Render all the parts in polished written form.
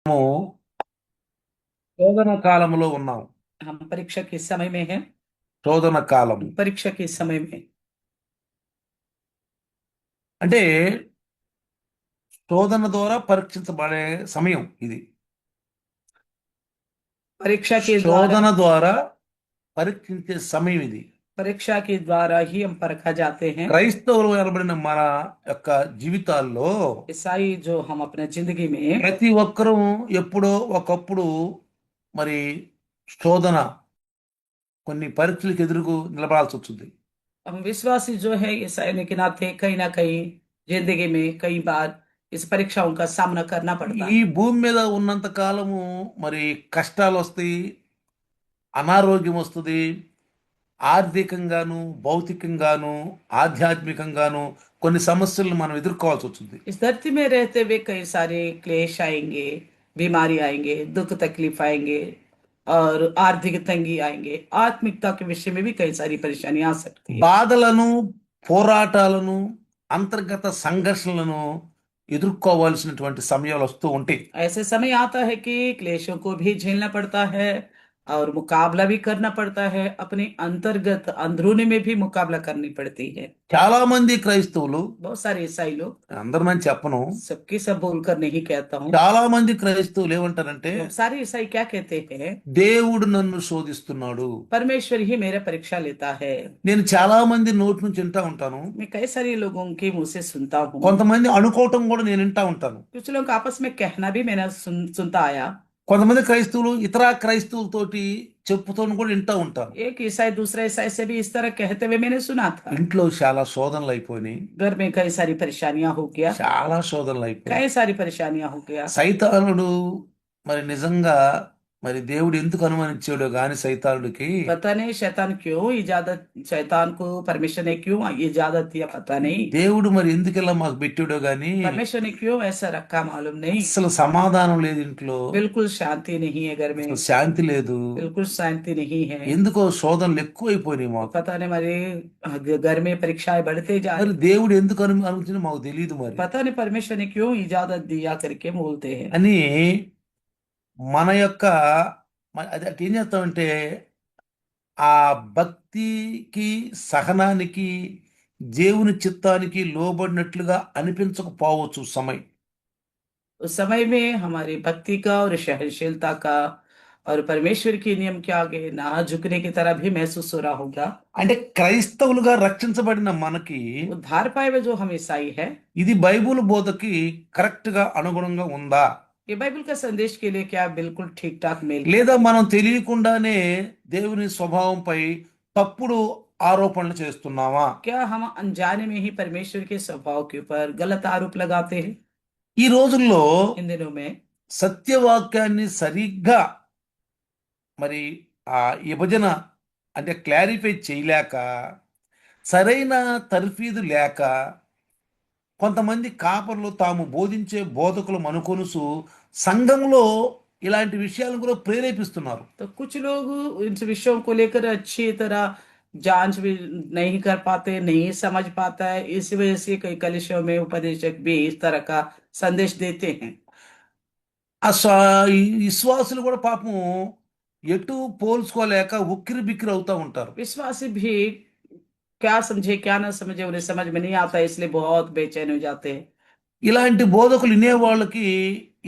మనము శోధన కాలంలో ఉన్నాం. हम परीक्षा के समय में हैं। శోధన కాలం परीक्षा के समय में అంటే శోధన ద్వారా పరీక్షించబడే సమయం ఇది. परीक्षा के द्वारा శోధన ద్వారా పరీక్షించే సమయం ఇది. परीक्षा के द्वारा ही हम परखा जाते हैं। క్రైస్తవులు అనబడిన మన యొక్క జీవితాల్లో ईसाई जो हम अपने जिंदगी में ప్రతి ఒక్కరూ ఎప్పుడో ఒకప్పుడు మరి శోధన కొన్ని పరీక్షలకు ఎదురుకు నిలబడాల్సి వచ్చింది. हम विश्वासी जो है ईसाई के नाते कहीं ना कहीं जिंदगी में कई बार इस परीक्षाओं का सामना करना पड़ता ఈ है। భూమి మీద ఉన్నంత కాలము మరి కష్టాలు వస్తాయి, అనారోగ్యం వస్తుంది, ఆర్థికంగాను భౌతికంగాను ఆధ్యాత్మికంగాను కొన్ని సమస్యలను మనం ఎదుర్కోవాల్సి వచ్చింది. इस धरती में रहते हुए कई सारे क्लेश आएंगे, बीमारी आएंगे, दुख तकलीफ आएंगे और आर्थिक तंगी आएंगे। आत्मिकता के विषय में भी कई सारी परेशानियां आ सकती है। బాధలను, పోరాటాలను, అంతర్గత సంఘర్షణలను ఎదుర్కోవాల్సినటువంటి సమయాలు వస్తూ ఉంటాయి. ऐसे समय आता है कि क्लेशों को भी झेलना पड़ता है और मुकाबला भी करना पड़ता है। अपने अंतर्गत अंदरूनी में भी मुकाबला करनी पड़ती है। చాలా మంది క్రైస్తవులు, बहुत सारे ईसाई लोग, అందరినని చెప్పను, सबकी सब बोलकर नहीं कहता हूँ, చాలా మంది క్రైస్తవులు ఏమంటారంటే बहुत सारे ईसाई क्या कहते हैं? దేవుడు నన్ను శోధిస్తున్నాడు. परमेश्वर ही मेरा परीक्षा लेता है। నేను చాలా మంది నోటి నుంచి వింటా ఉంటాను, मैं कई सारे लोगों के मुंह से सुनता हूँ। కొంతమంది అనుకోవటం కూడా నేను వింటా ఉంటాను. कुछ लोग आपस में कहना भी मैंने सुनता आया। కొంతమంది క్రైస్తవులు ఇతర క్రైస్తవులతోటి చెప్పుతోను కూడా వింటా ఉంటాను. एक ईसाई दूसरा ईसाई से भी इस तरह कहते हुए मैंने सुना था। ఇంట్లో చాలా శోధనలు అయిపోయినాయి, घर में कई सारी परेशानियां हो गया, చాలా శోధనలు అయిపోయాయి. कई सारी परेशानियां हो गया। సైతానుడు మరి నిజంగా మరి దేవుడు ఎందుకు అనుమానించాడో గాని సైతానుడికి पता नहीं शैतान क्यों इजाजत, शैतान को परमेश्वर ने क्यों इजाजत दिया, पता नहीं। దేవుడు మరి ఎందుకు ఇలా మాకు పెట్టాడో గాని परमेश्वर ने क्यों ऐसा रखा मालूम नहीं। అసలు సమాధానం లేదు ఇంట్లో, बिल्कुल शांति नहीं है घर में, అసలు శాంతి లేదు. बिल्कुल शांति नहीं है। ఎందుకో శోధనలు ఎక్కువైపోయినాయి మాకు. पता नहीं हमारे घर में परीक्षाएं बढ़ते जा మరి रही। దేవుడు ఎందుకు అనుమతించిందో మాకు తెలియదు మరి पता नहीं परमेश्वर ने क्यों इजाजत दिया करके बोलते हैं। అని మన యొక్క అది అటు ఏం చేస్తామంటే ఆ భక్తికి, సహనానికి, దేవుని చిత్తానికి లోబడినట్లుగా అనిపించకపోవచ్చు సమయం. उस समय में हमारी भक्ति का और सहनशीलता का और परमेश्वर के नियम के आगे ना झुकने की तरह भी महसूस हो रहा होगा। అంటే క్రైస్తవులుగా రక్షించబడిన మనకి उद्धार पाए हुए जो हम ईसाई है, ఇది బైబుల్ బోధకి కరెక్ట్ గా అనుగుణంగా ఉందా, ये बाइबल का संदेश के लिए क्या बिल्कुल ठीक ठाक मेल లేదా మనం తెలియకుండానే దేవుని స్వభావంపై తప్పుడు ఆరోపణలు చేస్తున్నామా? क्या हम अनजाने में ही परमेश्वर के स्वभाव के ऊपर गलत आरोप लगाते हैं? ఈ రోజుల్లో इन दिनों में సత్యవాక్యాన్ని సరిగ్గా మరి ఆ విభజన అంటే క్లారిఫై చేయలేక, సరైన తర్ఫీదు లేక కొంతమంది కాపర్లు తాము బోధించే బోధకులు అనుకొనుసు సంఘంలో ఇలాంటి విషయాలను కూడా ప్రేరేపిస్తున్నారు. तो कुछ लोग इन विषयों को लेकर अच्छी तरह जांच भी नहीं कर पाते, नहीं समझ पाता है। इस वजह से कई कलिसियों में उपदेशक भी इस तरह का संदेश देते हैं। ఆ ఈ విశ్వాసులు కూడా పాపం ఎటు పోల్చుకోలేక ఉక్కిరి బిక్కిరి అవుతా ఉంటారు. विश्वासी भी क्या समझे क्या ना समझे उन्हें समझ में नहीं आता, इसलिए बहुत बेचैन हो जाते हैं। ఇలాంటి బోధకులు వినే వాళ్ళకి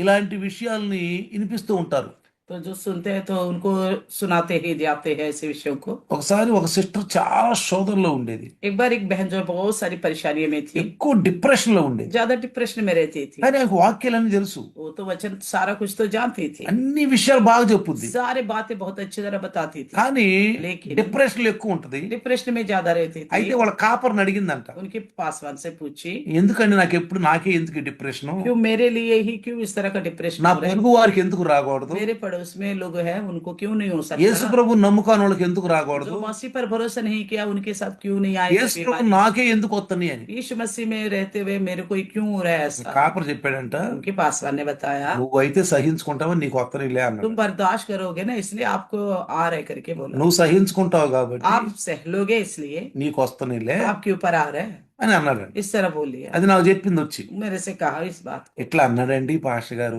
ఇలాంటి విషయాల్ని వినిపిస్తూ ఉంటారు. तो जो सुनते हैं तो उनको सुनाते ही जाते हैं ऐसे विषयों को। ఒకసారి ఒక సిస్టర్ చాలా శోధనలో ఉండేది, एक बार एक बहन जो बहुत सारी परेशानियों में थी, ఎక్కువ డిప్రెషన్ లో ఉండేది. ज्यादा डिप्रेशन में रहती थी। కానీ ఆమెకు వాక్యాలన్నీ తెలుసు, वो तो वचन सारा कुछ तो जानती थी, అన్ని విషయాలు బాగా చెప్పుద్ది. सारे बातें बहुत अच्छी तरह बताती थी, కానీ लेकिन డిప్రెషన్ లో ఎక్కువ ఉంటది. डिप्रेशन में ज्यादा रहती అయితే थी। వాళ్ళ కాపర్ని అడిగిందంట, उनके पासवान से पूछी, ఎందుకండి నాకు ఎప్పుడు నాకే ఎందుకు డిప్రెషన్, क्यों मेरे लिए ही क्यों इस तरह का डिप्रेशन నా हो रहा పొరుగు వారికి ఎందుకు రాకూడదు, है? मेरे पड़ोस में लोग हैं उनको क्यों नहीं हो యేసు सकता? ప్రభు నమ్ముకాని వాళ్ళకి ఎందుకు రాకూడదు, जो मसीह पर भरोसा नहीं किया उनके साथ क्यों नहीं आए యేసు ప్రభు बीमारी? నాకే ఎందుకు వస్తున్నాయి అని. यीशु मसीह में रहते हुए मेरे को क्यों हो रहा है ऐसा? కాపర్ చెప్పాడంట, उनके पासवान ने बताया, నువ్వైతే సహించుకుంటావా నీకు వస్తనిలే అన్నాడు. तुम बर्दाश्त करोगे ना इसलिए आपको आ रहे करके बोला। నువ్వు సహించుకుంటావు కాబట్టి आप सह लोगे इसलिए నీకు వస్తనిలే, आपके ऊपर आ रहा है। అని అన్నాడండి. इस तरह बोल लिया। అది నాకు చెప్పింది వచ్చి. मेरे से कहा इस बात को। ఇట్లా అన్నాడండి పాస్టర్ గారు.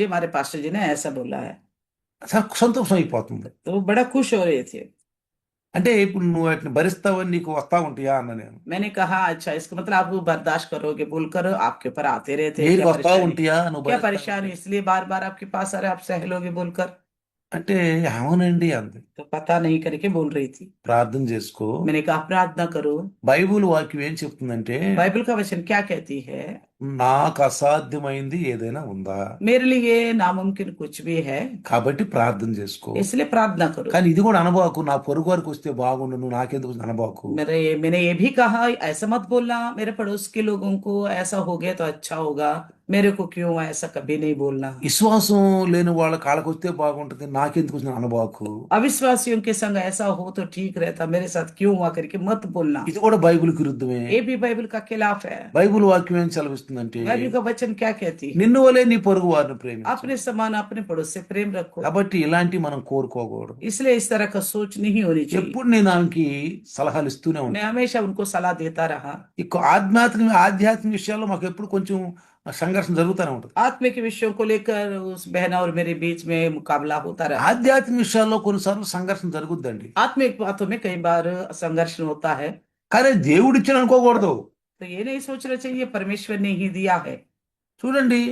हमारे पास्टर जी ने ऐसा बोला है। సంతోషం అయిపోతుంది. तो वो बड़ा खुश हो रहे थे। అంటే ఇప్పుడు నువ్వు వాటిని భరిస్తావని నీకు వస్తా ఉంటాయా అన్న నేను. मैंने कहा अच्छा इसका मतलब आप वो बर्दाश्त करोगे बोलकर आपके ऊपर आते रहते हैं, నీకు क्या వస్తా परेशानी, ఉంటాయా నువ్వు क्या భరిస్తా परेशानी, ఉంటే? इसलिए बार बार आपके पास आ रहे आप सह लोगे बोलकर। అంటే అవునండి అంది. तो पता नहीं करके बोल रही थी। ప్రార్థన చేసుకో. मैंने कहा प्रार्थना करो। బైబుల్ వాక్యం ఏం చెప్తుందంటే बाइबल का वचन क्या कहती है? నాకు అసాధ్యమైంది ఏదైనా ఉందా, मेरे लिए नामुमकिन कुछ भी है, కాబట్టి ప్రార్థన చేసుకో. इसलिए प्रार्थना करो। కానీ ఇది కూడా అనబాకు, నా పొరుగు వారికి వస్తే బాగుండు, నువ్వు నాకెందుకు వస్తుంది అనబాకు. मैंने ये भी कहा ऐसा मत बोलना मेरे पड़ोस के लोगों को ऐसा हो गया तो अच्छा होगा, मेरे को क्यों, ऐसा कभी नहीं बोलना। విశ్వాసం లేని వాళ్ళ కాళ్ళకి వస్తే బాగుంటుంది, నాకెందుకు వస్తుంది అనబాకు. अविश्वासियों के संग ऐसा हो तो ठीक रहता, मेरे साथ क्यों हुआ करके मत बोलना। ఇది కూడా బైబిల్కి విరుద్ధమే. ये भी बाइबल का खिलाफ है। బైబిల్ వాక్యం ఏం సెలవిస్తుందంటే बाइबल का वचन क्या कहती है? నిన్ను వలే నీ పొరుగు వారిని ప్రేమించు. अपने समान अपने पड़ोस से प्रेम रखो। కాబట్టి ఇలాంటి మనం కోరుకోకూడదు. इसलिए इस तरह का सोच नहीं होनी चाहिए। ఎప్పుడు నేను ఆమెకి సలహాలు ఇస్తూనే मैं ఉంటాను. हमेशा उनको सलाह देता रहा। ఈ ఆధ్యాత్మిక విషయాల్లో మాకు ఎప్పుడు కొంచెం సంఘర్షణ జరుగుతూనే ఉంటుంది. आत्मिक विषयों को लेकर उस बहन और मेरे बीच में मुकाबला होता रहा। ఆధ్యాత్మిక విషయాల్లో కొన్నిసార్లు సంఘర్షణ జరుగుద్దండి. आत्मिक बातों में कई बार संघर्ष होता है। కానీ దేవుడిచ్చిన అనుకోకూడదు. तो ये नहीं सोचना चाहिए परमेश्वर ने ही दिया है। చూడండి,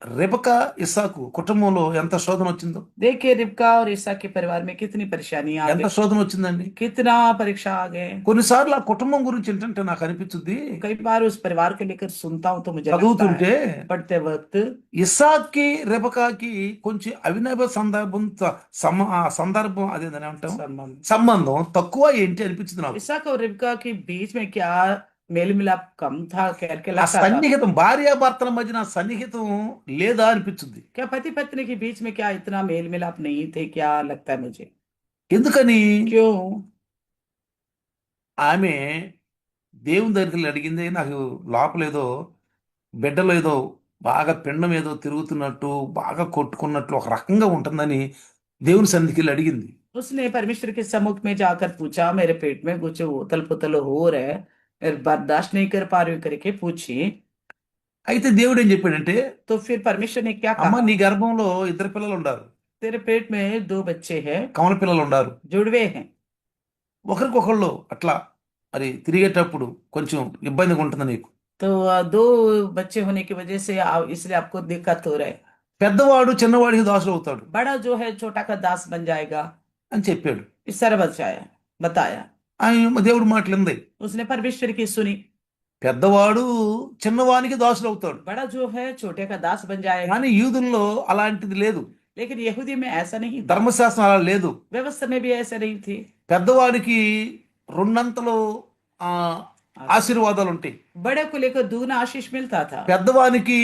రెబకా ఇస్సాకు కుటుంబంలో ఎంత శోధన వచ్చిందో, देखिए रिबका और ईसा के परिवार में कितनी परेशानियां आ ఎంత गई, శోధన వచ్చిందండి. कितना परीक्षा आ गए। కొన్నిసార్లు ఆ కుటుంబం గురించి ఏంటంటే నాకు అనిపించుద్ది, कई बार उस परिवार को लेकर सुनता हूं तो मुझे लगता చదువుతుంటే है पढ़ते वक्त ఇస్సాక్కి రెబకాకి కొంచెం అవినవ సందర్భం అదేదని అంటాం, संबंध సంబంధం తక్కువ ఏంటి అనిపించింది నాకు. ईसा और रिबका के बीच में क्या मेल मिलाप कम था करके ఆ लगता था। సన్నిహితం, భార్యాభర్తల మధ్యన ఆ సన్నిహితం లేదా అనిపించింది. क्या पति पत्नी के बीच में क्या इतना मेल मिलाप नहीं थे, क्या लगता है मुझे। ఎందుకని क्यों? ఆమె దేవుని దగ్గరికి వెళ్ళి అడిగింది, నాకు లోపలేదో బిడ్డలో ఏదో బాగా పిండం ఏదో తిరుగుతున్నట్టు, బాగా కొట్టుకున్నట్లు ఒక రకంగా ఉంటుందని దేవుని సన్నిధికి వెళ్ళి అడిగింది. उसने परमेश्वर के सम्मुख में जाकर पूछा मेरे पेट में कुछ उथल पुथल हो रहा है, मैं बर्दाश्त नहीं कर पा रही हूँ करके पूछी। అయితే దేవుడు ఏం చెప్పాడంటే, तो फिर परमेश्वर ने क्या అమ్మ कहा? నీ గర్భంలో ఇద్దరు పిల్లలు ఉండారు, तेरे पेट में 2 बच्चे हैं, కమల పిల్లలు ఉండారు. जुड़वे हैं। ఒకరికొకళ్ళు అట్లా మరి తిరిగేటప్పుడు కొంచెం ఇబ్బందిగా ఉంటుంది నీకు. तो 2 बच्चे होने की वजह से इसलिए आपको दिक्कत हो रहा है। పెద్దవాడు చిన్నవాడికి దాసుడు అవుతాడు बड़ा जो है छोटा का दास बन जाएगा, అని చెప్పాడు. इस तरह बताया। ఆయన దేవుడు మాటలుంది, उसने परमेश्वर की सुनी। పెద్దవాడు చిన్నవానికి దాసుడు అవుతాడు. बड़ा जो है छोटे का दास बन जाएगा। కానీ యూదుల్లో అలాంటిది లేదు, लेकिन यहूदी में ऐसा नहीं था, ధర్మశాస్త్రం అలా లేదు. व्यवस्था में भी ऐसा नहीं थी। పెద్దవాడికి రెండంతలు ఆ ఆశీర్వాదాలు ఉంటాయి. बड़े को लेकर दुगना आशीष मिलता था। పెద్దవానికి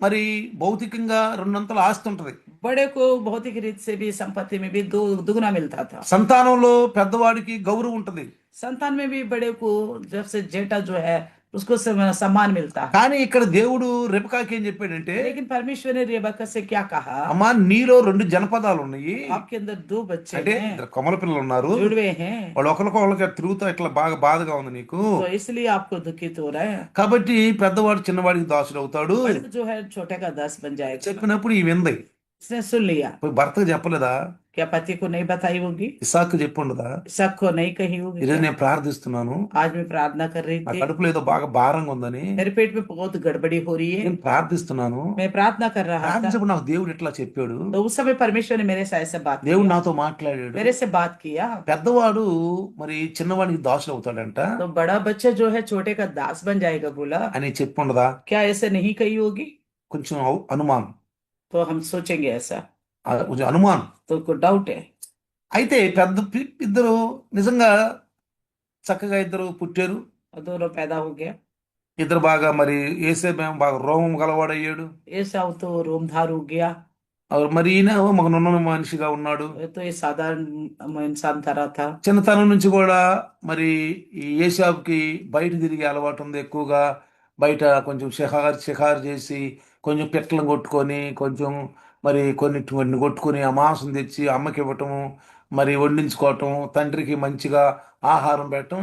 మరి భౌతికంగా రెండంతల ఆస్తి ఉంటది. बड़े को भौतिक रीत से भी संपत्ति में भी दुगना मिलता था। సంతానంలో పెద్దవాడికి గౌరవం ఉంటది. संतान में भी बड़े को जब से जेठा जो है उसको सम्मान मिलता है। కానీ ఇక్కడ దేవుడు రెబకాకి ఏం చెప్పాడంటే, लेकिन परमेश्वर ने रेबका से क्या कहा? అమ్మా నీలో 2 జనపదాలు ఉన్నాయి, आपके अंदर 2 बच्चे అంటే हैं, ఇద్దరు కొమల పిల్లలు ఉన్నారు, जुड़वे हैं, వాళ్ళు ఒకరికొకరికి తిరుగుతా ఇట్లా బాగా బాధగా ఉంది నీకు, तो इसलिए आपको दुखित हो रहा है। కాబట్టి పెద్దవాడు చిన్నవాడికి దాసుడు అవుతాడు बड़े जो है छोटे का दास बन जाएगा। చెప్పినప్పుడు ఈ వింది उसने सुन लिया। పోయి భర్తకు చెప్పలేదా? क्या पति को नहीं बताई होगी? ఇసాకు చెప్పుండదా? इसहाक को नहीं कही होगी ఈరోజు क्या? నేను ప్రార్థిస్తున్నాను, आज मैं प्रार्थना कर रही నా थी, కడుపులో ఏదో బాగా భారంగా ఉందని मेरे पेट में बहुत गड़बड़ी हो रही है, నేను ప్రార్థిస్తున్నాను. मैं प्रार्थना कर रहा था। ప్రార్థించినప్పుడు నాకు దేవుడు ఇట్లా చెప్పాడు, तो उस समय परमेश्वर ने मेरे से ऐसे बात దేవుడు किया, నాతో మాట్లాడాడు. मेरे से बात किया। పెద్దవాడు మరి చిన్నవాడికి దాసుడు అవుతాడంట तो बड़ा बच्चा जो है छोटे का दास बन जाएगा बोला, అని చెప్పుండదా? क्या ऐसे नहीं कही होगी? కొంచెం అనుమానం, तो हम सोचेंगे ऐसा, కొంచెం అనుమానం. तो को डाउट है। అయితే ఇద్దరు నిజంగా చక్కగా ఇద్దరు పుట్టారు. और दोनों पैदा हो गया। ఇద్దరు బాగా మరి ఏసేమేమో బాగా రోమం గలవాడయ్యాడు. एसाव तो रोमधार हो गया, మరి ఈయన ఒక నున్న మనిషిగా ఉన్నాడు. तो ये साधारण इंसान तरह था। చిన్నతనం నుంచి కూడా మరి ఈ ఏసావుకి బయట తిరిగే అలవాటు ఉంది ఎక్కువగా. బయట కొంచెం షికారు చేసి కొంచెం పిట్టలను కొట్టుకొని కొంచెం మరి కొన్ని కొట్టుకొని ఆ మాంసం తెచ్చి అమ్మకి ఇవ్వటము, మరి వండించుకోవటం, తండ్రికి మంచిగా ఆహారం పెట్టడం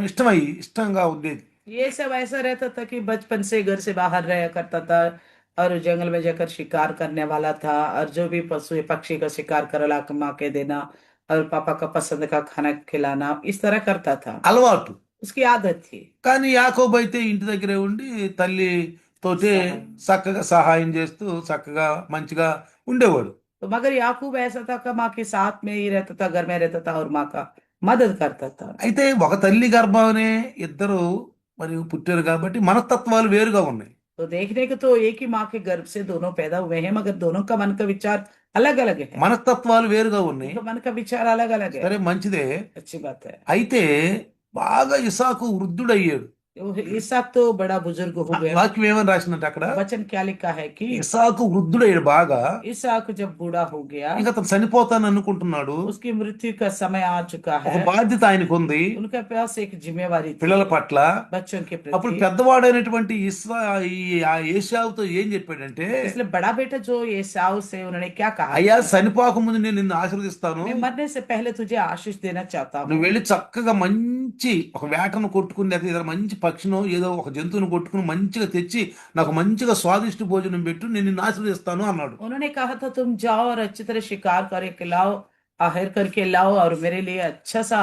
ఇష్టంగా ఉండేది. ये सब ऐसा रहता था कि बचपन से घर से बाहर रहा करता था और जंगल में जाकर शिकार करने वाला था, और जो भी पशु या पक्षी का शिकार कर ला के माँ के देना और पापा का पसंद का खाना खिलाना, इस तरह करता था। అలవాటు. उसकी आदत थी। కానీ యాకోబు అయితే ఇంటి దగ్గరే ఉండి తల్లి తోటి सहाय। చక్కగా సహాయం చేస్తూ చక్కగా మంచిగా ఉండేవాడు. तो मगर याकूब ऐसा था कि माँ के साथ में ही रहता था, घर में रहता था और माँ का मदद करता था। అయితే ఒక తల్లి గర్భానే ఇద్దరు మరి పుట్టారు కాబట్టి మనస్తత్వాలు వేరుగా ఉన్నాయి. तो देखने को तो एक ही माँ के गर्भ से दोनों पैदा हुए हैं, मगर दोनों का मन का विचार अलग अलग है। మనస్తత్వాలు వేరుగా ఉన్నాయి. उनका मन का विचार अलग अलग है। సరే మంచిదే. अच्छी बात है। అయితే బాగా ఇసాకు వృద్ధుడయ్యాడు. तो इसहाक तो बड़ा बुजुर्ग हो गया। వాక్యం ఏమని రాసిందంటే అక్కడ वचन क्या लिखा है कि ఇసాకు వృద్ధుడయ్యాడు బాగా. इसहाक जब बूढ़ा हो गया, ఇంకా అతను చనిపోతాను అనుకుంటున్నాడు. उसकी मृत्यु का समय आ चुका ఒక है। బాధ్యత ఆయనకు ఉంది उनके पास एक जिम्मेवारी थी పిల్లల పట్ల. बच्चों के అప్పుడు प्रति। పెద్దవాడైనటువంటి ఆ ఏశావుతో ఏం చెప్పాడంటే, इसलिए बड़ा बेटा जो एसाव से उन्होंने क्या कहा, అయ్యా చనిపోక ముందు నేను నిన్ను ఆశీర్వదిస్తాను, मैं मरने से पहले तुझे आशीष देना चाहता हूँ। నువ్వు వెళ్ళి చక్కగా మంచి ఒక వేటను కొట్టుకుని లేదా ఏదైనా మంచి పక్షినో ఏదో ఒక జంతువును కొట్టుకుని మంచిగా తెచ్చి నాకు మంచిగా స్వాదిష్ట భోజనం పెట్టు, నేను నిన్ను ఆశీర్వదిస్తాను అన్నాడు. उन्होंने कहा था तुम जाओ और अच्छी तरह शिकार करके लाओ, आहर करके लाओ और मेरे लिए अच्छा सा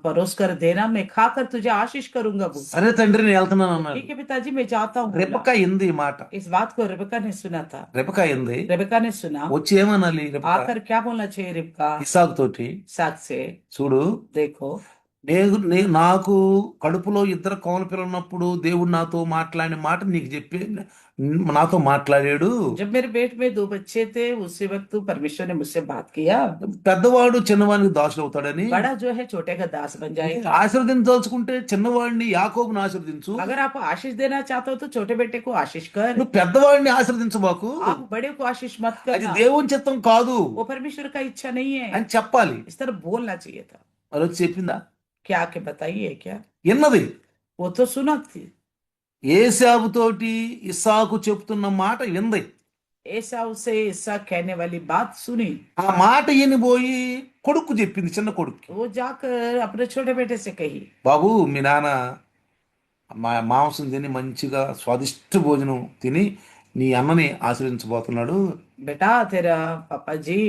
परोस कर देना, मैं खाकर तुझे आशीष करूंगा। वो సరే తండ్రి నేను వెళ్తున్నాను అన్నాడు. ठीक है पिताजी, मैं जाता हूँ। రెబెక్క ఇంది ఈ మాట. इस बात को रेबेका ने सुना था। రెబెక్క ఇంది रेबेका ने सुना। వచ్చి ఏమనాలి రెబెక్క आकर क्या बोलना चाहिए रिबका ఇస్సాకు తోటి, साक से, చూడు देखो నాకు కడుపులో ఇద్దరు కోమల పిల్లలు ఉన్నప్పుడు దేవుడు నాతో మాట్లాడిన మాట నీకు చెప్పి నాతో మాట్లాడాడు. जब मेरे पेट में 2 बच्चे थे उसी वक्त परमेश्वर ने मुझसे बात किया, పెద్దవాడు చిన్నవానికి దాసుడు అవుతాడని. बड़ा जो है छोटे का दास बन जाएगा। ఆశీర్వదించదలుచుకుంటే చిన్నవాడిని యాకోబుని ఆశీర్వదించు. अगर आप आशीष देना चाहते हो तो छोटे बेटे को आशीष कर, నువ్వు పెద్దవాడిని ఆశీర్వదించబాకు, आप बड़े को आशीष मत అది करना, దేవుని చిత్తం కాదు वो परमेश्वर का इच्छा नहीं है। అని చెప్పాలి. इस तरह बोलना चाहिए था। మరి వచ్చి చెప్పిందా? क्या आके बताइए क्या, విన్నది. वो तो सुना थी। ఏశావుతోటి ఇస్సాకు చెప్తున్న మాట వింది. ऐसा उसे ऐसा कहने वाली बात सुनी। ఆ మాట వినిపోయి కొడుకు చెప్పింది, చిన్న కొడుకు, वो जाकर अपने छोटे बेटे से कही, బాబు మీ నాన్న మాంసం తిని మంచిగా స్వాదిష్ట భోజనం తిని నీ అన్నని ఆశీర్వదించబోతున్నాడు. बेटा तेरा पापा जी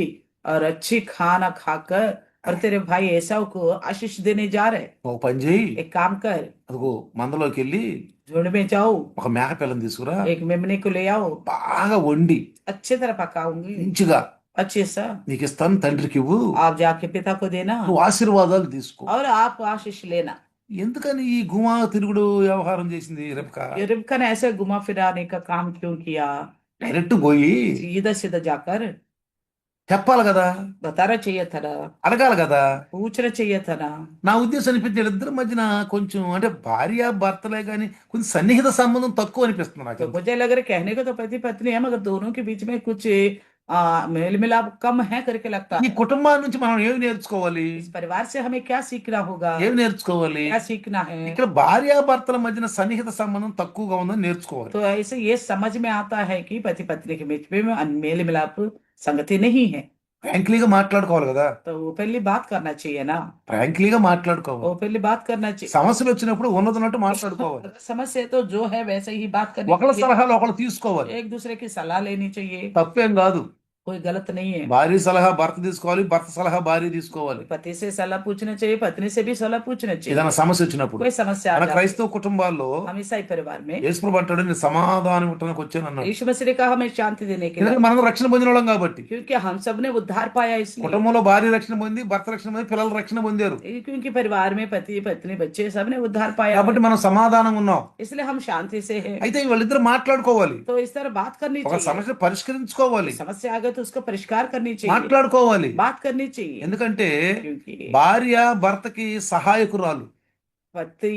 और अच्छी खाना खाकर और तेरे भाई एसाव को आशीष देने जा रहे। ఒక పని చేయి, एक काम कर, అదిగో మందలోకి వెళ్ళి झुंड में जाओ, ఒక మేక పిల్లని తీసుకురా, एक मेमने को ले आओ, బాగా వండి अच्छे तरह पकाऊंगी, మంచిగా अच्छे सा నీకు ఇస్తాను, తండ్రికి ఇవ్వు, आप जाके पिता को देना నువ్వు ఆశీర్వాదాలు తీసుకో. और आप आशीष लेना। ఎందుకని ఈ గుమా తిరుగుడు వ్యవహారం చేసింది రెబెక్క? ये रिबका ने ऐसे घुमा फिराने का काम क्यों किया? డైరెక్ట్ పోయి सीधा सीधा जाकर చెప్పాలి కదా, बताना चाहिए था ना, అడగాలి కదా. पूछना चाहिए था ना। నా ఉద్దేశం అనిపించి వీళ్ళిద్దరి మధ్యన కొంచెం అంటే భార్య భర్తలే కానీ కొంచెం సన్నిహిత సంబంధం తక్కువ అనిపిస్తుంది నాకు. तो मुझे लग रहा है कहने को तो पति पत्नी है, मगर दोनों के बीच में कुछ मेल मिलाप कम है करके लगता ఈ है। కుటుంబాన్ని నుంచి మనం ఏమి నేర్చుకోవాలి? इस परिवार से हमें क्या सीखना होगा, ఏమి నేర్చుకోవాలి? क्या सीखना है? ఇక్కడ భార్య భర్తల మధ్యన సన్నిహిత సంబంధం తక్కువగా ఉందని నేర్చుకోవాలి. तो ऐसे ये समझ में आता है कि पति पत्नी के बीच में मेल मिलाप संगति नहीं है। ఫ్రాంక్లీగా మాట్లాడుకోవాలి కదా, तो वो पहली बात करना चाहिए ना, ఫ్రాంక్లీగా మాట్లాడుకోవాలి. वो पहली बात करना चाहिए। సమస్యలు వచ్చినప్పుడు ఉన్నదన్నట్టు మాట్లాడుకోవాలి. अगर समस्या तो जो है वैसे ही बात करनी ఒకళ్ళ चाहिए, సలహాలు ఒకళ్ళు తీసుకోవాలి, एक दूसरे की सलाह लेनी चाहिए, తప్పేం కాదు. कोई गलत नहीं है। భార్య సలహా భర్త తీసుకోవాలి, భర్త సలహా భార్య తీసుకోవాలి. पति से सलाह पूछना चाहिए, पत्नी से भी सलाह पूछना चाहिए। ఏదైనా సమస్య వచ్చినప్పుడు कोई समस्या आ మన जाए, క్రైస్తవ కుటుంబాల్లో हम ईसाई परिवार में యేసుప్రభు అంటాడు నేను సమాధానం ఇవ్వడానికి వచ్చాను అన్నాడు. यीशु मसीह ने कहा हमें शांति देने के लिए, ఎందుకంటే మనం రక్షణ పొందిన వాళ్ళం కాబట్టి. क्योंकि हम सब ने उद्धार पाया इसलिए। కుటుంబంలో భార్య రక్షణ పొంది, భర్త రక్షణ పొంది, పిల్లలు రక్షణ పొందారు क्योंकि परिवार में पति पत्नी बच्चे सब ने उद्धार पाया కాబట్టి है, మనం సమాధానం ఉన్నాం. इसलिए हम शांति से हैं। అయితే వాళ్ళిద్దరు మాట్లాడుకోవాలి, तो इस तरह बात करनी ఒక चाहिए, సమస్య పరిష్కరించుకోవాలి, समस्या आ गई तो उसका परिष्कार करनी चाहिए, మాట్లాడుకోవాలి. बात करनी चाहिए। ఎందుకంటే क्योंकि భార్య భర్తకి సహాయకురాలు, पति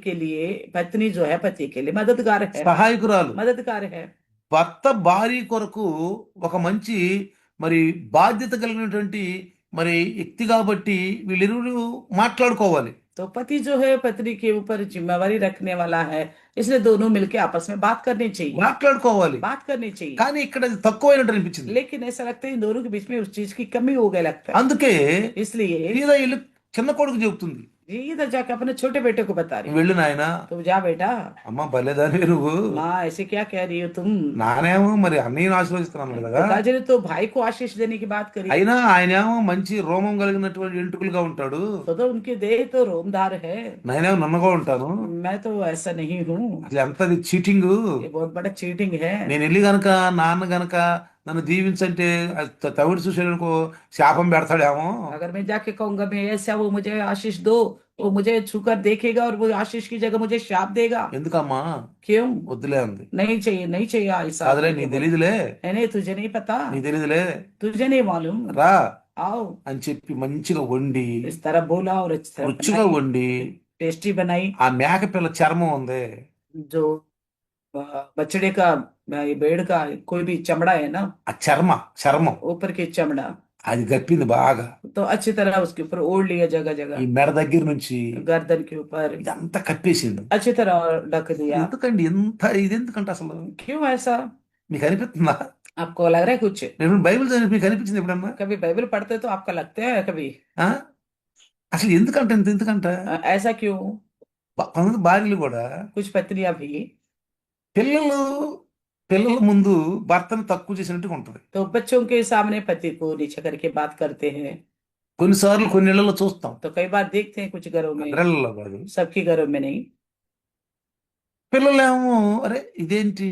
के लिए पत्नी जो है पति के लिए मददगार है, సహాయకురాలు. मददगार है। భర్త భార్య కొరకు ఒక మంచి మరి బాధ్యత కలిగినటువంటి మరి వ్యక్తి కాబట్టి వీళ్ళిరువురు మాట్లాడుకోవాలి. तो पति जो है पत्नी के ऊपर जिम्मेवारी रखने वाला है, इसलिए दोनों मिलके आपस में बात करनी चाहिए, మాట్లాడుకోవాలి. बात करनी चाहिए। కానీ ఇక్కడ అది తక్కువైనట్టు అనిపించింది. लेकिन ऐसा लगता है इन दोनों के बीच में उस चीज की कमी हो गई लगता है। అందుకే इसलिए సీదా వెళ్ళి చిన్న కొడుకు చెబుతుంది, जी इधर जाके अपने छोटे बेटे को बता रही నువ్వు వెళ్ళు నాయనా. तुम जा बेटा। అమ్మ భలేదానివే నువ్వు. माँ ऐसे क्या कह रही हो तुम? నానేమో మరి అన్నయ్యను ఆశీర్వదిస్తున్నాను కదా. पिताजी ने तो भाई को आशीष देने की बात करी, అయినా ఆయనేమో మంచి రోమం కలిగినటువంటి ఎంట్రుకలుగా ఉంటాడు, तो उनकी देह तो रोमदार है, నేనేమో నున్నగా ఉంటాను. मैं तो ऐसा नहीं हूँ। అసలు ఎంతది చీటింగ్. ये बहुत बड़ा चीटिंग है। నేను వెళ్ళి గనక నాన్న గనక నన్ను దీవించంటే తవిడు చూసేందుకు శాపం పెడతాడేమో. अगर मैं जाके कहूंगा मैं ऐसा, वो मुझे आशीष दो, वो मुझे छूकर देखेगा और वो आशीष की जगह मुझे शाप देगा। ఎందుకమ్మా क्यों? వద్దులే అంది. नहीं चाहिए, नहीं चाहिए ऐसा। కాదులే నీకు తెలీదులే, नहीं तुझे नहीं पता, నీకు తెలీదులే, तुझे नहीं मालूम, రా आओ। అని చెప్పి మంచిగా వండి इस तरह बोला और इस तरह రుచిగా बनाई, వండి टेस्टी बनाई। ఆ మేక పిల్ల చర్మం ఉంది, जो बछड़े का, ये भेड़ का कोई भी चमड़ा है ना, ఆ చర్మం ऊपर की चमड़ा, అది గప్పింది బాగా. तो अच्छी तरह उसके ऊपर ओढ़ लिया जगह ఈ जगह, మెడ దగ్గర నుంచి गर्दन के ऊपर ఇదంతా కప్పేసింది. अच्छी तरह ढक दिया। ఎందుకండి ఇది ఎందుకంటే అసలు क्यों ऐसा? మీకు అనిపిస్తుందా? आपको लग रहा है कुछ? నేను బైబిల్ చదివి మీకు అనిపించింది ఎప్పుడన్నా? कभी बाइबल पढ़ते तो आपका लगता है कभी ఆ? అసలు ఎందుకంటే ఎందుకంట ऐसा क्यों? కొంతమంది భార్యలు కూడా कुछ पत्नियां भी పిల్లలు పిల్లల ముందు భర్తను తక్కువ చేసినట్టుగా ఉంటది. तो बच्चों के सामने पति को नीचे करके बात करते हैं। కొన్నిసార్లు కొన్ని ఇళ్లలో చూస్తాం, तो कई बार देखते हैं कुछ घरों में, అందరిలో కాదు. सबके घरों में नहीं। పిల్లలేమో అరే ఇదేంటి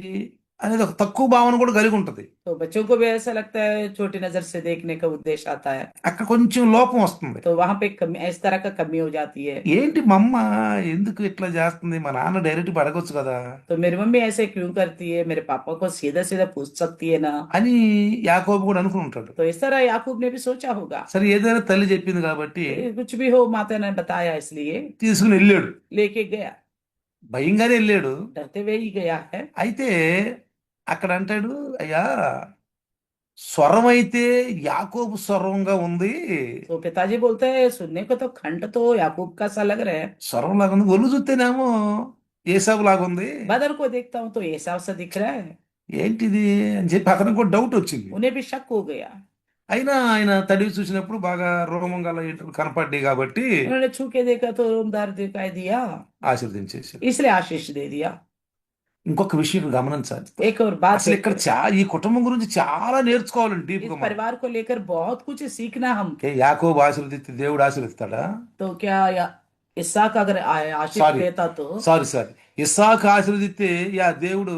అనేది ఒక తక్కువ భావన కూడా కలిగి ఉంటది. तो बच्चों को भी ऐसा लगता है, छोटी नजर से देखने का उद्देश्य आता है, అక్కడ కొంచెం లోపం వస్తుంది. तो वहां पे कमी, इस तरह का कमी हो जाती है। ఏంటి మా అమ్మ ఎందుకు ఇట్లా చేస్తుంది, మా నాన్న డైరెక్ట్ అడగొచ్చు కదా तो मेरी मम्मी ऐसे क्यों करती है, मेरे पापा को सीधा सीधा पूछ सकती है ना। అని యాకోబు కూడా అనుకుని ఉంటాడు. तो इस तरह याकूब ने भी सोचा होगा। సరే ఏదైనా తల్లి చెప్పింది కాబట్టి कुछ भी हो, माता ने बताया इसलिए తీసుకుని వెళ్ళాడు. लेके गया, భయంగానే వెళ్ళాడు. डरते हुए ही गया है। అయితే అక్కడ అంటాడు, అయ్యా స్వరం అయితే యాకోబు స్వరంగా ఉంది, तो पिताजी बोलते हैं सुनने को तो खंड तो याकूब का सा लग रहा है, స్వరం లాగా ఉంది, ఒళ్ళు చూస్తేనేమో ఏసావు లాగా ఉంది, बदन को देखता हूं तो एसाव सा दिख रहा है। ఏంటిది అని చెప్పి అతనికి కూడా డౌట్ వచ్చింది. उन्हें भी शक हो गया। అయినా ఆయన తడివి చూసినప్పుడు బాగా రోమం గల ఎంట్రుకలు కనపడ్డాయి కాబట్టి उन्होंने छू के देखा तो रोमदार दिखाई दिया, ఆశీర్వదించేసాడు. इसलिए आशीष दे दिया। ఇంకొక విషయం గమనించాలి. एक और बात అసలు ఇక్కడ ఈ కుటుంబం గురించి చాలా నేర్చుకోవాలండి డీప్ इस గా మనం. परिवार को लेकर बहुत कुछ सीखना हम। యాకోబు ఆశీర్వదిస్తే దేవుడు ఆశీర్వదిస్తాడా? तो क्या इसहाक अगर आशीष Sorry. देता तो సారీ ఇస్సాకు ఆశీర్వదిస్తే దేవుడు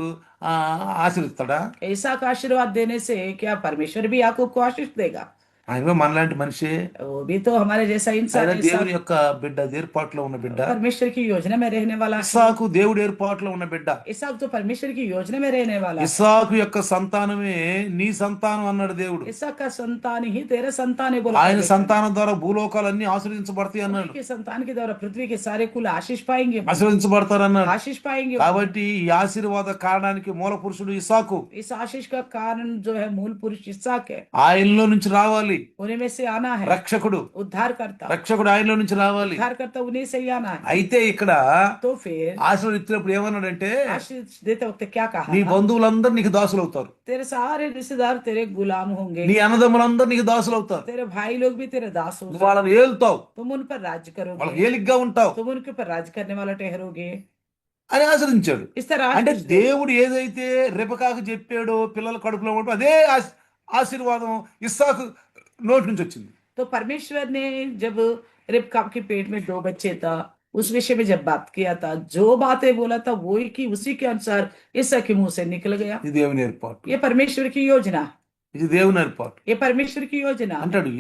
ఆశీర్వదిస్తాడా? इसहाक आशीर्वाद देने से क्या परमेश्वर भी याकूब को आशीष देगा? ఆయన కూడా మనలాంటి మనిషి, वो भी तो हमारे जैसा इंसान ఆయన है। దేవుని इसहाक యొక్క బిడ్డ, ఏర్పాట్లో ఉన్న బిడ్డ. परमेश्वर की योजना में रहने वाला है। ఇస్సాకు దేవుడు ఏర్పాట్లో ఉన్న బిడ్డ. इसहाक तो परमेश्वर की योजना में रहने वाला है। ఇస్సాకు యొక్క సంతానమే నీ సంతానం అన్నాడు దేవుడు. इसहाक का संतान ही तेरे संतान है बोला ఆయన परमेश्वर। సంతానం ద్వారా భూలోకాలన్నీ ఆశీర్వదించబడతాయి అన్నాడు. उनके संतान के द्वारा पृथ्वी के सारे कुल आशीष पाएंगे, ఆశీర్వదించబడతారు అన్నాడు. आशीष पाएंगे। కాబట్టి ఈ ఆశీర్వాద కారణానికి మూల పురుషుడు ఇస్సాకు. इस आशीष का कारण जो है मूल पुरुष इसहाक है। ఆయనలో నుంచి రావాలి उन्हीं में से आना है రక్షకుడు. उद्धार करता, రక్షకుడు ఆయనలో నుంచి రావాలి. उद्धार करता उन्हीं से ही आना है। అయితే ఇక్కడ तो फिर ఆశీర్వదించినప్పుడు ఏమన్నాడంటే, आशीष देते वक्त क्या कहा నీ था? బంధువులందరూ నీకు దాసులు అవుతారు, तेरे सारे रिश्तेदार तेरे गुलाम होंगे, నీ అన్నదమ్ములందరూ నీకు దాసులు అవుతారు, तेरे भाई लोग भी तेरे दास నువ్వు होंगे, వాళ్ళని ఏలుతావు, तुम उन पर राज्य వాళ్ళకి करोगे, ఏలిగ్గా ఉంటావు तुम उनके ऊपर राज्य करने वाला ठहरोगे। అని ఆశీర్వదించాడు. इस तरह అంటే आशीष दे। దేవుడు ఏదైతే రెబకాకు చెప్పాడో పిల్లల కడుపులో ఉంటూ అదే ఆశీర్వాదం ఇస్సాకు నోటి నుంచి వచ్చింది. तो परमेश्वर ने जब रिबका के पेट में 2 बच्चे था, उस विषय में जब बात किया था, जो बातें बोला था वो ही की उसी के अनुसार इसहाक के मुंह से निकल गया। ఇది దేవుని ఏర్పాటు, ये परमेश्वर की योजना, ఇది దేవుని ఏర్పాటు ये परमेश्वर की योजना। అంటాడు.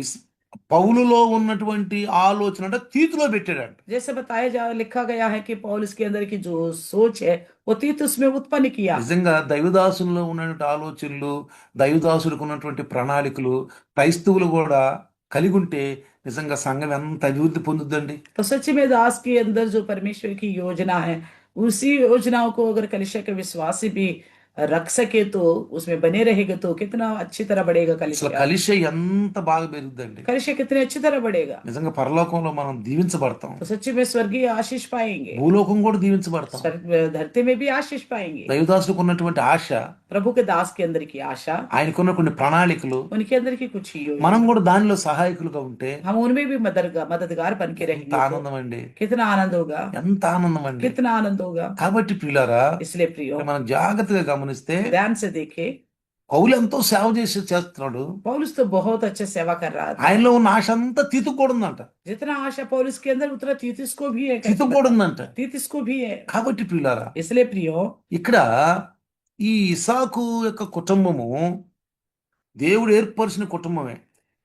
పౌలులో ఉన్నటువంటి ఆలోచన అంటే తీతులో పెట్టాడంట. जैसे बताया जा लिखा गया है कि पौलुस के अंदर की जो सोच है वो तीतुस में उत्पन्न किया। నిజంగా దైవదాసుల్లో ఉన్నటువంటి ఆలోచనలు, దైవదాసులకు ఉన్నటువంటి ప్రణాళికలు క్రైస్తవులు కూడా కలిగి ఉంటే నిజంగా సంఘం ఎంత అభివృద్ధి పొందుద్దండి. तो सच में दास के अंदर जो परमेश्वर की योजना है, उसी योजनाओं को अगर कलीसिया के विश्वासी भी रख सके तो उसमें बने रहेगा तो कितना अच्छी तरह बढ़ेगा అసలు कलिसिया। కలిసే ఎంత బాగా పెరుగుద్దండి. कलिसिया कितने अच्छी तरह बढ़ेगा నిజంగా పరలోకంలో మనం దీవించబడతాం, तो सच्ची में स्वर्गीय आशीष पाएंगे, భూలోకం కూడా దీవించబడతాం. स्वर्ग धरती में भी आशीष पाएंगे। దైవదాసులకు ఉన్నటువంటి ఆశ, प्रभु के दास के अंदर की आशा, ఆయనకున్న కొన్ని ప్రణాళికలు, उनके अंदर की कुछ మనం योजना, కూడా दाనిలో సహాయకులుగా ఉంటే हम उनमें भी मददगार बन के ఎంత रहेंगे तो ఆనందం అండి, कितना आनंद होगा, ఎంత ఆనందం అండి. कितना आनंद होगा। కాబట్టి ప్రియులారా, इसलिए प्रियो మనం జాగ్రత్తగా గమనిస్తే ध्यान से देखे, పౌలు ఎంతో సేవ చేస్తున్నాడు. पौलुस तो बहुत अच्छे सेवा कर रहा था। ఆయనలో ఉన్న ఆశ అంతా తీతుకు కూడా ఉందంట, जितना आशा पौलुस के अंदर उतना तीतुस को भी है, తీతుకు కూడా ఉందంట. तीतुस को भी है। కాబట్టి ప్రియులారా, इसलिए प्रियो ఇక్కడ ఈ ఇసాకు యొక్క కుటుంబము దేవుడు ఏర్పరిచిన కుటుంబమే.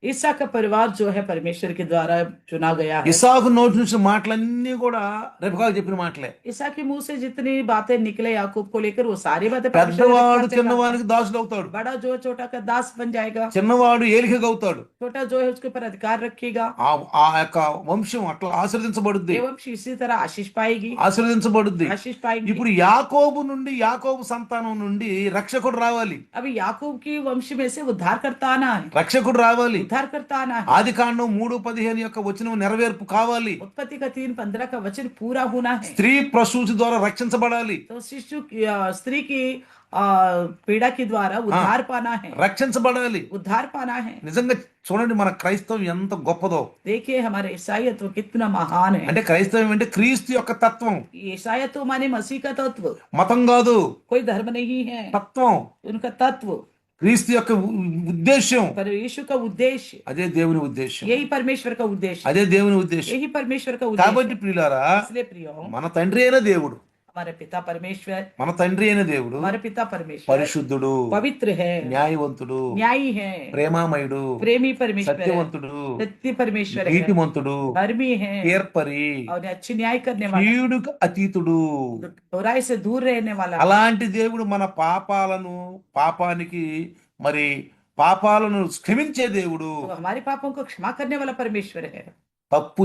ईसा का परिवार जो है परमेश्वर के द्वारा चुना गया है। ఇసాకు నోటి నుంచి మాటలన్నీ కూడా రెబెకాకు చెప్పిన మాటలే. ईसा के मुंह से जितनी बातें निकले याकूब को लेकर वो सारी बातें परमेश्वर ने పెద్దవాడు करते చిన్నవానికి దాసుడు అవుతాడు, कहा। बड़ा जो है छोटा का दास बन जाएगा, చిన్నవాడు ఏలికగా అవుతాడు. छोटा जो है उसके ऊपर अधिकार रखेगा। ఆ ఆ యొక్క వంశం అట్లా ఆశీర్వదించబడుద్ది, एवं इसी तरह आशीष पाएगी, ఆశీర్వదించబడుద్ది. आशीष पाएगी। ఇప్పుడు యాకోబు నుండి, యాకోబు సంతానం నుండి రక్షకుడు రావాలి, अभी याकूब की वंश में से उद्धार करता आना है, రక్షకుడు రావాలి. उद्धार करता आना है। ఆది కాండం 3:15 యొక్క వచనం నెరవేర్పు కావాలి. उत्पत्ति का 3:15 का वचन पूरा होना है। స్త్రీ ప్రసూతి ద్వారా రక్షించబడాలి, तो शिशु स्त्री की पीड़ा के द्वारा उद्धार पाना है, రక్షించబడాలి. उद्धार पाना है। నిజంగా చూడండి మన క్రైస్తవం ఎంత గొప్పదో. देखिए हमारे ईसाईयत्व कितना महान है। అంటే క్రైస్తవం అంటే క్రీస్తు యొక్క తత్వం, ईसाईयत्व माने मसीह का तत्व, మతం కాదు, कोई धर्म नहीं है, తత్వం. उनका तत्व, క్రీస్తు యొక్క ఉద్దేశ్యం, पर यीशु का उद्देश्य, అదే దేవుని ఉద్దేశ్యం, यही परमेश्वर का उद्देश्य, అదే దేవుని ఉద్దేశ్యం. यही परमेश्वर का కాబట్టి उद्देश्य। ప్రియులారా, इसलिए प्रियो మన తండ్రి అయిన దేవుడు, हमारे पिता परमेश्वर, మన తండ్రి అయిన దేవుడు हमारे पिता परमेश्वर పరిశుద్ధుడు, पवित्र है, న్యాయవంతుడు, न्यायी है, ప్రేమామయుడు, प्रेमी परमेश्वर है, సత్యవంతుడు, सत्य परमेश्वर है, నీతిమంతుడు, धर्मी है తీర్పరి, और अच्छी न्याय करने वाला, కీడుకు అతీతుడు. बुराई से दूर रहने वाला। అలాంటి దేవుడు మన పాపానికి మరి పాపాలను క్షమించే దేవుడు, तो हमारे पापों को क्षमा करने वाला परमेश्वर है, తప్పు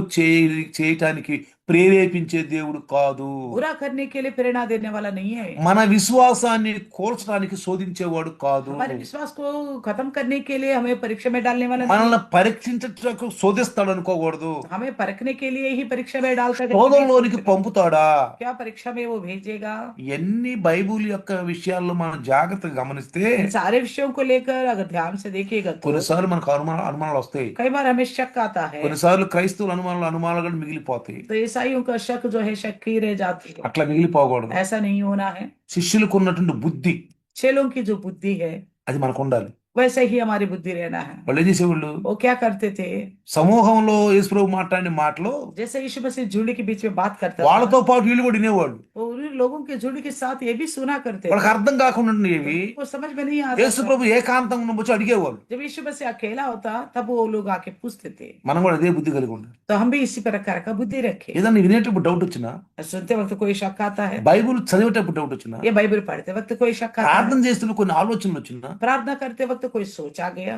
చేయటానికి ప్రేరేపించే దేవుడు కాదు. बुरा करने के लिए प्रेरणा देने वाला नहीं है, మన విశ్వాసాన్ని కోల్చడానికి శోధించేవాడు కాదు. हमारे विश्वास को खत्म करने के लिए हमें परीक्षा में डालने वाला नहीं మనల్ని పరీక్షించటకు శోధిస్తాడు అనుకోకూడదు. है। हमें परखने के लिए ही परीक्षा में डालता है। శోధనలోనికి పంపుతాడా? क्या परीक्षा में वो भेजेगा? ఎన్ని బైబిల్ యొక్క విషయాల్లో మనం జాగ్రత్తగా గమనిస్తే इन सारे विषयों को लेकर अगर ध्यान से देखिएगा तो కొన్నిసార్లు మనకు అనుమానాలు వస్తాయి, कई बार हमें शक आता है, కొన్నిసార్లు క్రైస్తవుల అనుమానాలు మిగిలిపోతాయి. तो ईसाइयों का शक जो है शक ही रह जाती है। అట్లా మిగిలిపోకూడదు. ऐसा नहीं होना है। శిష్యులకు ఉన్నటువంటి బుద్ధి चेलों की जो बुद्धि है అది మనకు ఉండాలి. वैसे ही हमारी बुद्धि रहना है। వాళ్ళు ఏం చేసేవాళ్ళు? वो क्या करते थे? సమూహంలో యేసుప్రభు మాట్లాడిన మాటలు जैसे यीशु मसीह झुंड के बीच में बात करता था, వాళ్ళతో పాటు వీళ్ళు కూడా వినేవాళ్ళు. वो उन लोगों के झुंड के साथ ये भी सुना करते వాళ్ళకి थे। అర్థం కాకుండా ఉండేవి. वो समझ में नहीं आता था। యేసుప్రభు ఏకాంతంగా వచ్చి అడిగేవాళ్ళు. जब यीशु मसीह अकेला होता तब वो लोग आके पूछते थे। మనం కూడా అదే బుద్ధి కలిగి ఉండాలి. तो हम भी इसी प्रकार का बुद्धि रखें। ఏదన్నా వినేటప్పుడు డౌట్ వచ్చినా, सुनते वक्त कोई शक आता है, బైబిల్ చదివేటప్పుడు డౌట్ వచ్చినా, ये बाइबल पढ़ते वक्त कोई शक आता है, ప్రార్థన చేస్తున్న కొన్ని ఆలోచనలు వచ్చినా प्रार्थना करते वक्त कोई सोच आ गया,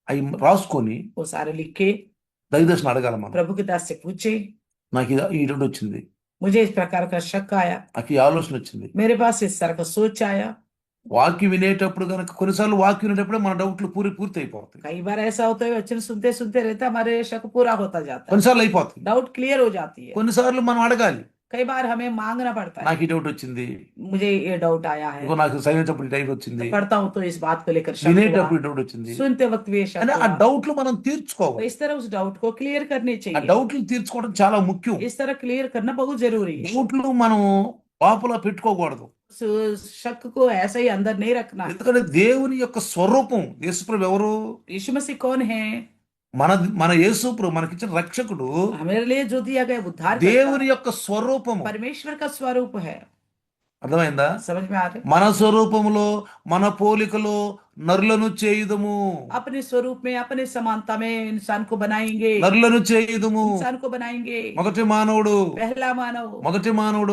అవి రాసుకొని वो सारे लिख के దైవదర్శనం అడగాల. మనం प्रभु के दास से पूछे, నాకు ఈ డౌట్ వచ్చింది, मुझे इस प्रकार का शक आया, నాకు ఈ ఆలోచన వచ్చింది. मेरे पास इस तरह का सोच आया। వాక్యం వినేటప్పుడు కనుక కొన్నిసార్లు వాక్యం వినేటప్పుడే మన డౌట్లు పూర్తి అయిపోతాయి, कई बार ऐसा होता है वचन सुनते सुनते रहता हमारे शक पूरा होता जाता है, కొన్నిసార్లు అయిపోతాయి. डाउट क्लियर हो जाती है। కొన్నిసార్లు మనం అడగాలి, कई बार हमें मांगना पड़ता है, నాకు ఈ డౌట్ వచ్చింది, मुझे ये डाउट आया है, ఇంకో నాకు చదివేటప్పుడు టైం వచ్చింది, पढ़ता हूँ तो इस बात को लेकर शक हुआ, వినేటప్పుడు డౌట్ వచ్చింది सुनते वक्त भी ये शक అని ఆ हुआ। డౌట్లు మనం तो తీర్చుకోవాలి. इस तरह उस डाउट को क्लियर करने ఆ चाहिए, డౌట్లు తీర్చుకోవడం చాలా ముఖ్యం. इस तरह क्लियर करना बहुत जरूरी है। డౌట్లు మనం లోపల పెట్టుకోకూడదు. शक को ऐसा ही अंदर नहीं रखना है। ఎందుకంటే దేవుని యొక్క స్వరూపం యేసుప్రభు ఎవరు? यीशु मसीह कौन है? మన మన యేసుప్రభు మనకిచ్చిన రక్షకుడు हमारे लिए जो दिया गया उद्धार దేవుని యొక్క స్వరూపము. परमेश्वर का स्वरूप है। అర్థమైందా? समझ में आ रहा है? మన స్వరూపములో మన పోలికలో నరులను చేయుదము, अपने स्वरूप में अपने समानता में इंसान को बनाएंगे, నరులను చేయుదము. इंसान को बनाएंगे। మొదటి మానవుడు पहला मानव पहला मानव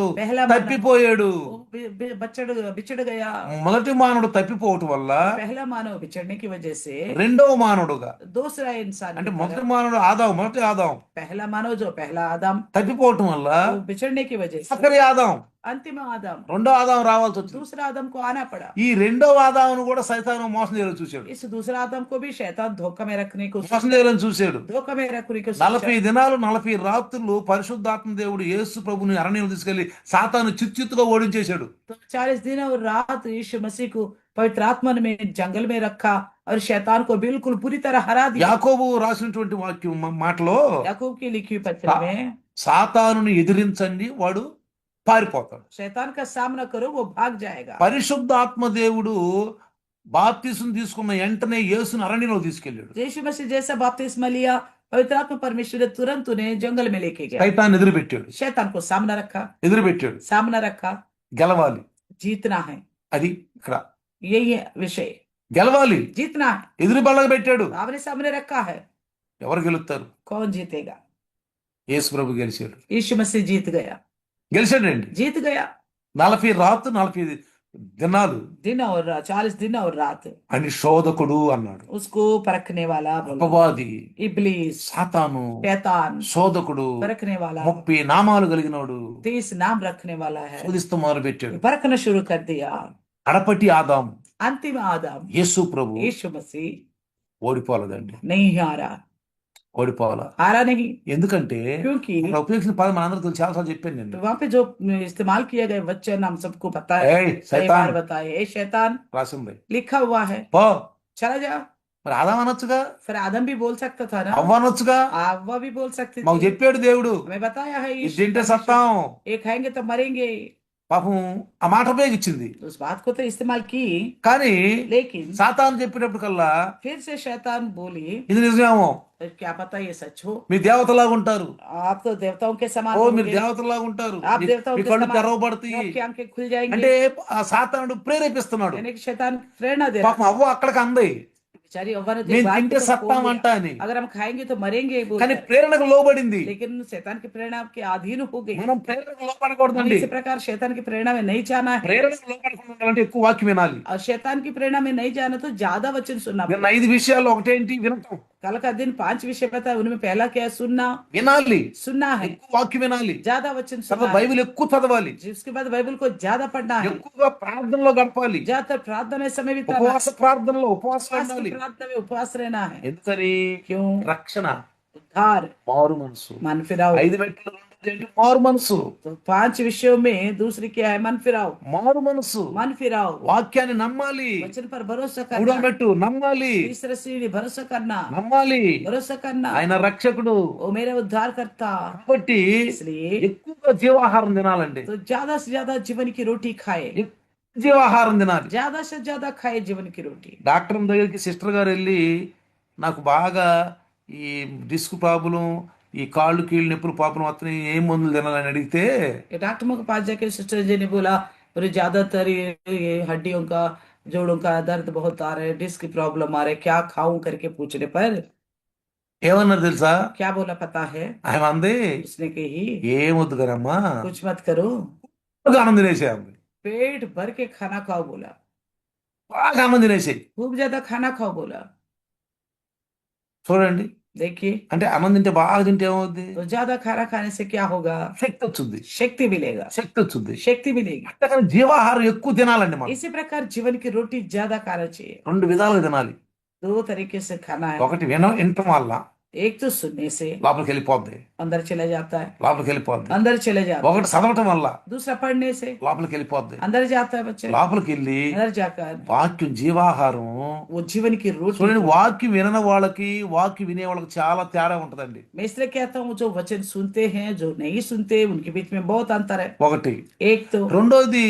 తప్పిపోయాడు. वो बिछड़ गया। మొదటి మానవుడు తప్పిపోవటం వల్ల पहला मानव बिछड़ने की वजह से రెండవ మానవుడుగా, दूसरा इंसान అంటే की మొదటి तरह, మానవుడు మొదటి ఆదాం पहला मानव जो पहला आदम తప్పిపోవటం వల్ల वो बिछड़ने की वजह से ఆఖరి ఆదాం अंतिम आदम, రెండో ఆదాం రావాల్సి వచ్చింది. दूसरा आदम को आना पड़ा। ఈ రెండో ఆదామును కూడా సైతాను మోసం చేయాలని చూశాడు. इस दूसरा आदम को भी शैतान धोखा में रखने को మోసం చేయాలని చూశాడు. धोखा में रखने को 40 దినాలు 40 రాత్రులు పరిశుద్ధాత్మ దేవుడు యేసు ప్రభుని అరణ్యం తీసుకెళ్లి సాతాను చిత్తుగా ఓడించేశాడు. तो 40 दिन और रात यीशु मसीह को पवित्र आत्मा में जंगल में रखा और शैतान को बिल्कुल पूरी तरह हरा दिया। యాకోబు రాసినటువంటి వాక్యం మాటలో याकूब की लिखी हुई पत्र में సాతానుని ఎదిరించండి వాడు పారిపోతాడు. शैतान का सामना करो वो भाग जाएगा। పరిశుద్ధాత్మ దేవుడు బాప్తిసం తీసుకున్న వెంటనే యేసుని అరణ్యంలో తీసుకెళ్ళాడు. यीशु मसीह जैसा बपतिस्मा लिया, पवित्र आत्मा परमेश्वर ने तुरंत उन्हें जंगल में लेके गया। సైతాన్ని ఎదురుపెట్టాడు. शैतान को ఎదురుపెట్టాడు. सामना रखा। గెలవాలి. जीतना है, అది ఇక్కడ यही है विषय। గెలవాలి. जीतना है, ఎదురు బల్లగా పెట్టాడు. आपने सामने रखा है। ఎవరు గెలుస్తారు? कौन जीतेगा? యేసు ప్రభు గెలిచాడు. यीशु मसीह जीत गया, గెలిచాడండి. जीत गया। 40 రాత్రులు 40 దినాలు दिन और 40 दिन और रात అని శోధకుడు అన్నాడు. उसको परखने वाला बोला। అపవాది, इब्लीस, సాతాను, शैतान, శోధకుడు, परखने वाला, 30 నామాలు కలిగినోడు 30 नाम रखने वाला है, శోధిస్తూ మొదలు పెట్టాడు. परखना शुरू कर दिया। కడపటి ఆదాము अंतिम आदम యేసు ప్రభు यीशु मसीह ఓడిపోలేదండి. नहीं हारा, ఓడిపోవాలా? हारा नहीं, ఎందుకంటే क्योंकि అక్కడ ఉపయోగించిన పదం మనందరికీ తెలుసు, చాలాసార్లు చెప్పాను నేను. वहां पे जो इस्तेमाल किया गया वचन हम सबको पता है, ఏయ్ कई సైతాన్ बार बताए, ए शैतान రాసింది. लिखा हुआ है, పో. चला जा। మరి ఆదాం అనొచ్చుగా, फिर आदम भी बोल सकता था ना, అవ్వ అనొచ్చుగా. हव्वा भी बोल सकती మాకు थी। చెప్పాడు దేవుడు, हमें बताया है ఇది यीशु తింటే परमेश्वर, సత్తాం. ये खाएंगे तो मरेंगे। పాపం ఆ మాట ఉపయోగించింది. उस बात को तो इस्तेमाल की, కానీ लेकिन సాతాను చెప్పినప్పటికల్లా फिर से शैतान बोली, ఇది నిజమేమో, तो क्या पता ये सच हो, మీ దేవతలాగా ఉంటారు, आप तो देवताओं के समान ఓ మీరు होंगे, దేవతలాగా ఉంటారు, आप देवताओं మీ के కళ్ళు समान, తెరవబడతాయి आपकी आंखें खुल जाएंगी। అంటే ఆ సాతానుడు ప్రేరేపిస్తున్నాడు. यानी कि शैतान प्रेरणा दे रहा పాపం అవ్వ అక్కడికి అంది, है। बेचारी अव्वा ने तो మేము बात తింటే को సత్తాం बोल అంట दिया, అని. अगर हम खाएंगे तो मरेंगे కానీ बोलकर। ప్రేరణకు లోబడింది. लेकिन शैतान की प्रेरणा के अधीन हो गई। మనం ప్రేరణకు हमें లోపడకూడదండి. इसी प्रकार शैतान की प्रेरणा में नहीं जाना है, ప్రేరణకు లోపడకుండా ఉండాలంటే ఎక్కువ వాక్యం వినాలి. और शैतान की प्रेरणा में नहीं जाना तो ज्यादा वचन सुनना నిన్న पड़ेगा। 5 విషయాలు ఒకటేంటి వినటం. कल का दिन 5 विषय बताया, उनमें पहला क्या है? सुनना, వినాలి, सुनना है, ఎక్కువ వాక్యం వినాలి, ज्यादा वचन తర్వాత सुनना है, బైబిల్ ఎక్కువ చదవాలి, जिसके बाद बाइबल को ज्यादा पढ़ना है, ఎక్కువగా ప్రార్థనలో గడపాలి, ज्यादातर प्रार्थना में समय बिताना है, ఉపవాస ప్రార్థనలో ఉపవాసం उपवास ఉండాలి. की प्रार्थना में उपवास रहना है। ఎందుకని? क्यों? రక్షణ, उद्धार, మారు మనసు. मन फिराओ। 5 మెట్లు ఏంటి? మారు మనసు. तो 5 विषयों में दूसरी क्या है? मन फिराओ। మారు మనసు. मन फिराओ, వాక్యాన్ని నమ్మాలి. वचन पर भरोसा 3వ करना, మెట్టు నమ్మాలి, तीसरा सीढ़ी भरोसा करना, నమ్మాలి. भरोसा करना, ఆయన రక్షకుడు वो मेरा उद्धार करता। కాబట్టి इसलिए ఎక్కువగా జీవాహారం తినాలండి. तो ज्यादा से ज्यादा जीवन की रोटी खाए, ఎక్కువ జీవాహారం తినాలి. ज्यादा से ज्यादा खाए जीवन की रोटी। డాక్టర్ దగ్గరికి సిస్టర్ గారు వెళ్ళి, నాకు బాగా ఈ డిస్క్ ప్రాబ్లం, ఈ కాళ్ళు కీళ్ళు నొప్పులు పాపం వస్తున్నాయి, ఏం మందులు తినాలని అడిగితే ये डॉक्टरों के पास जाके सिस्टर जी ने बोला, और ज्यादातर ये हड्डियों का, जोड़ों का दर्द बहुत आ रहा है, डिस्क की प्रॉब्लम आ रहा है, क्या खाऊं करके पूछने पर ఏమన్నారు తెలుసా? क्या बोला पता है? ఆమె అంది, उसने कही, ఏమొద్దు కదమ్మా, कुछ మत करो, బాగా అన్నం తినేసే అంది. पेट भर के खाना खाओ बोला, బాగా అన్నం తినేసే. खूब ज्यादा खाना खाओ बोला। చూడండి, देखिए, అంటే అన్నం తింటే బాగా తింటే ఏమవుద్ది? तो ज्यादा खाना खाने से क्या होगा? శక్తి వచ్చింది, शक्ति मिलेगा, శక్తి వచ్చింది. शक्ति मिलेगी। అంతేకాని జీవాహారం ఎక్కువ తినాలండి మనం. इसी प्रकार जीवन की रोटी ज्यादा खाना चाहिए। 2 విధాలుగా తినాలి. 2 तरीके से खाना है। ఒకటి వినటం వల్ల एक तो सुनने से లోపలికి వెళ్ళిపోద్ది, अंदर चले जाता है, లోపలికి వెళ్ళిపోద్ది. अंदर चले जाता है। ఒకటి చదవటం వల్ల दूसरा पढ़ने से లోపలికి వెళ్ళిపోద్ది. अंदर जाता है बच्चे, లోపలికి వెళ్ళి अंदर जाकर వాక్యం జీవాహారం. वो जीवन की रोटी। చూడండి, వాక్యం వినని వాళ్ళకి వాక్యం వినే వాళ్ళకి చాలా తేడా ఉంటదండి. मैं इसलिए कहता हूँ, जो वचन सुनते हैं, जो नहीं सुनते, उनके बीच में बहुत अंतर है। ఒకటి. एक तो రెండోది,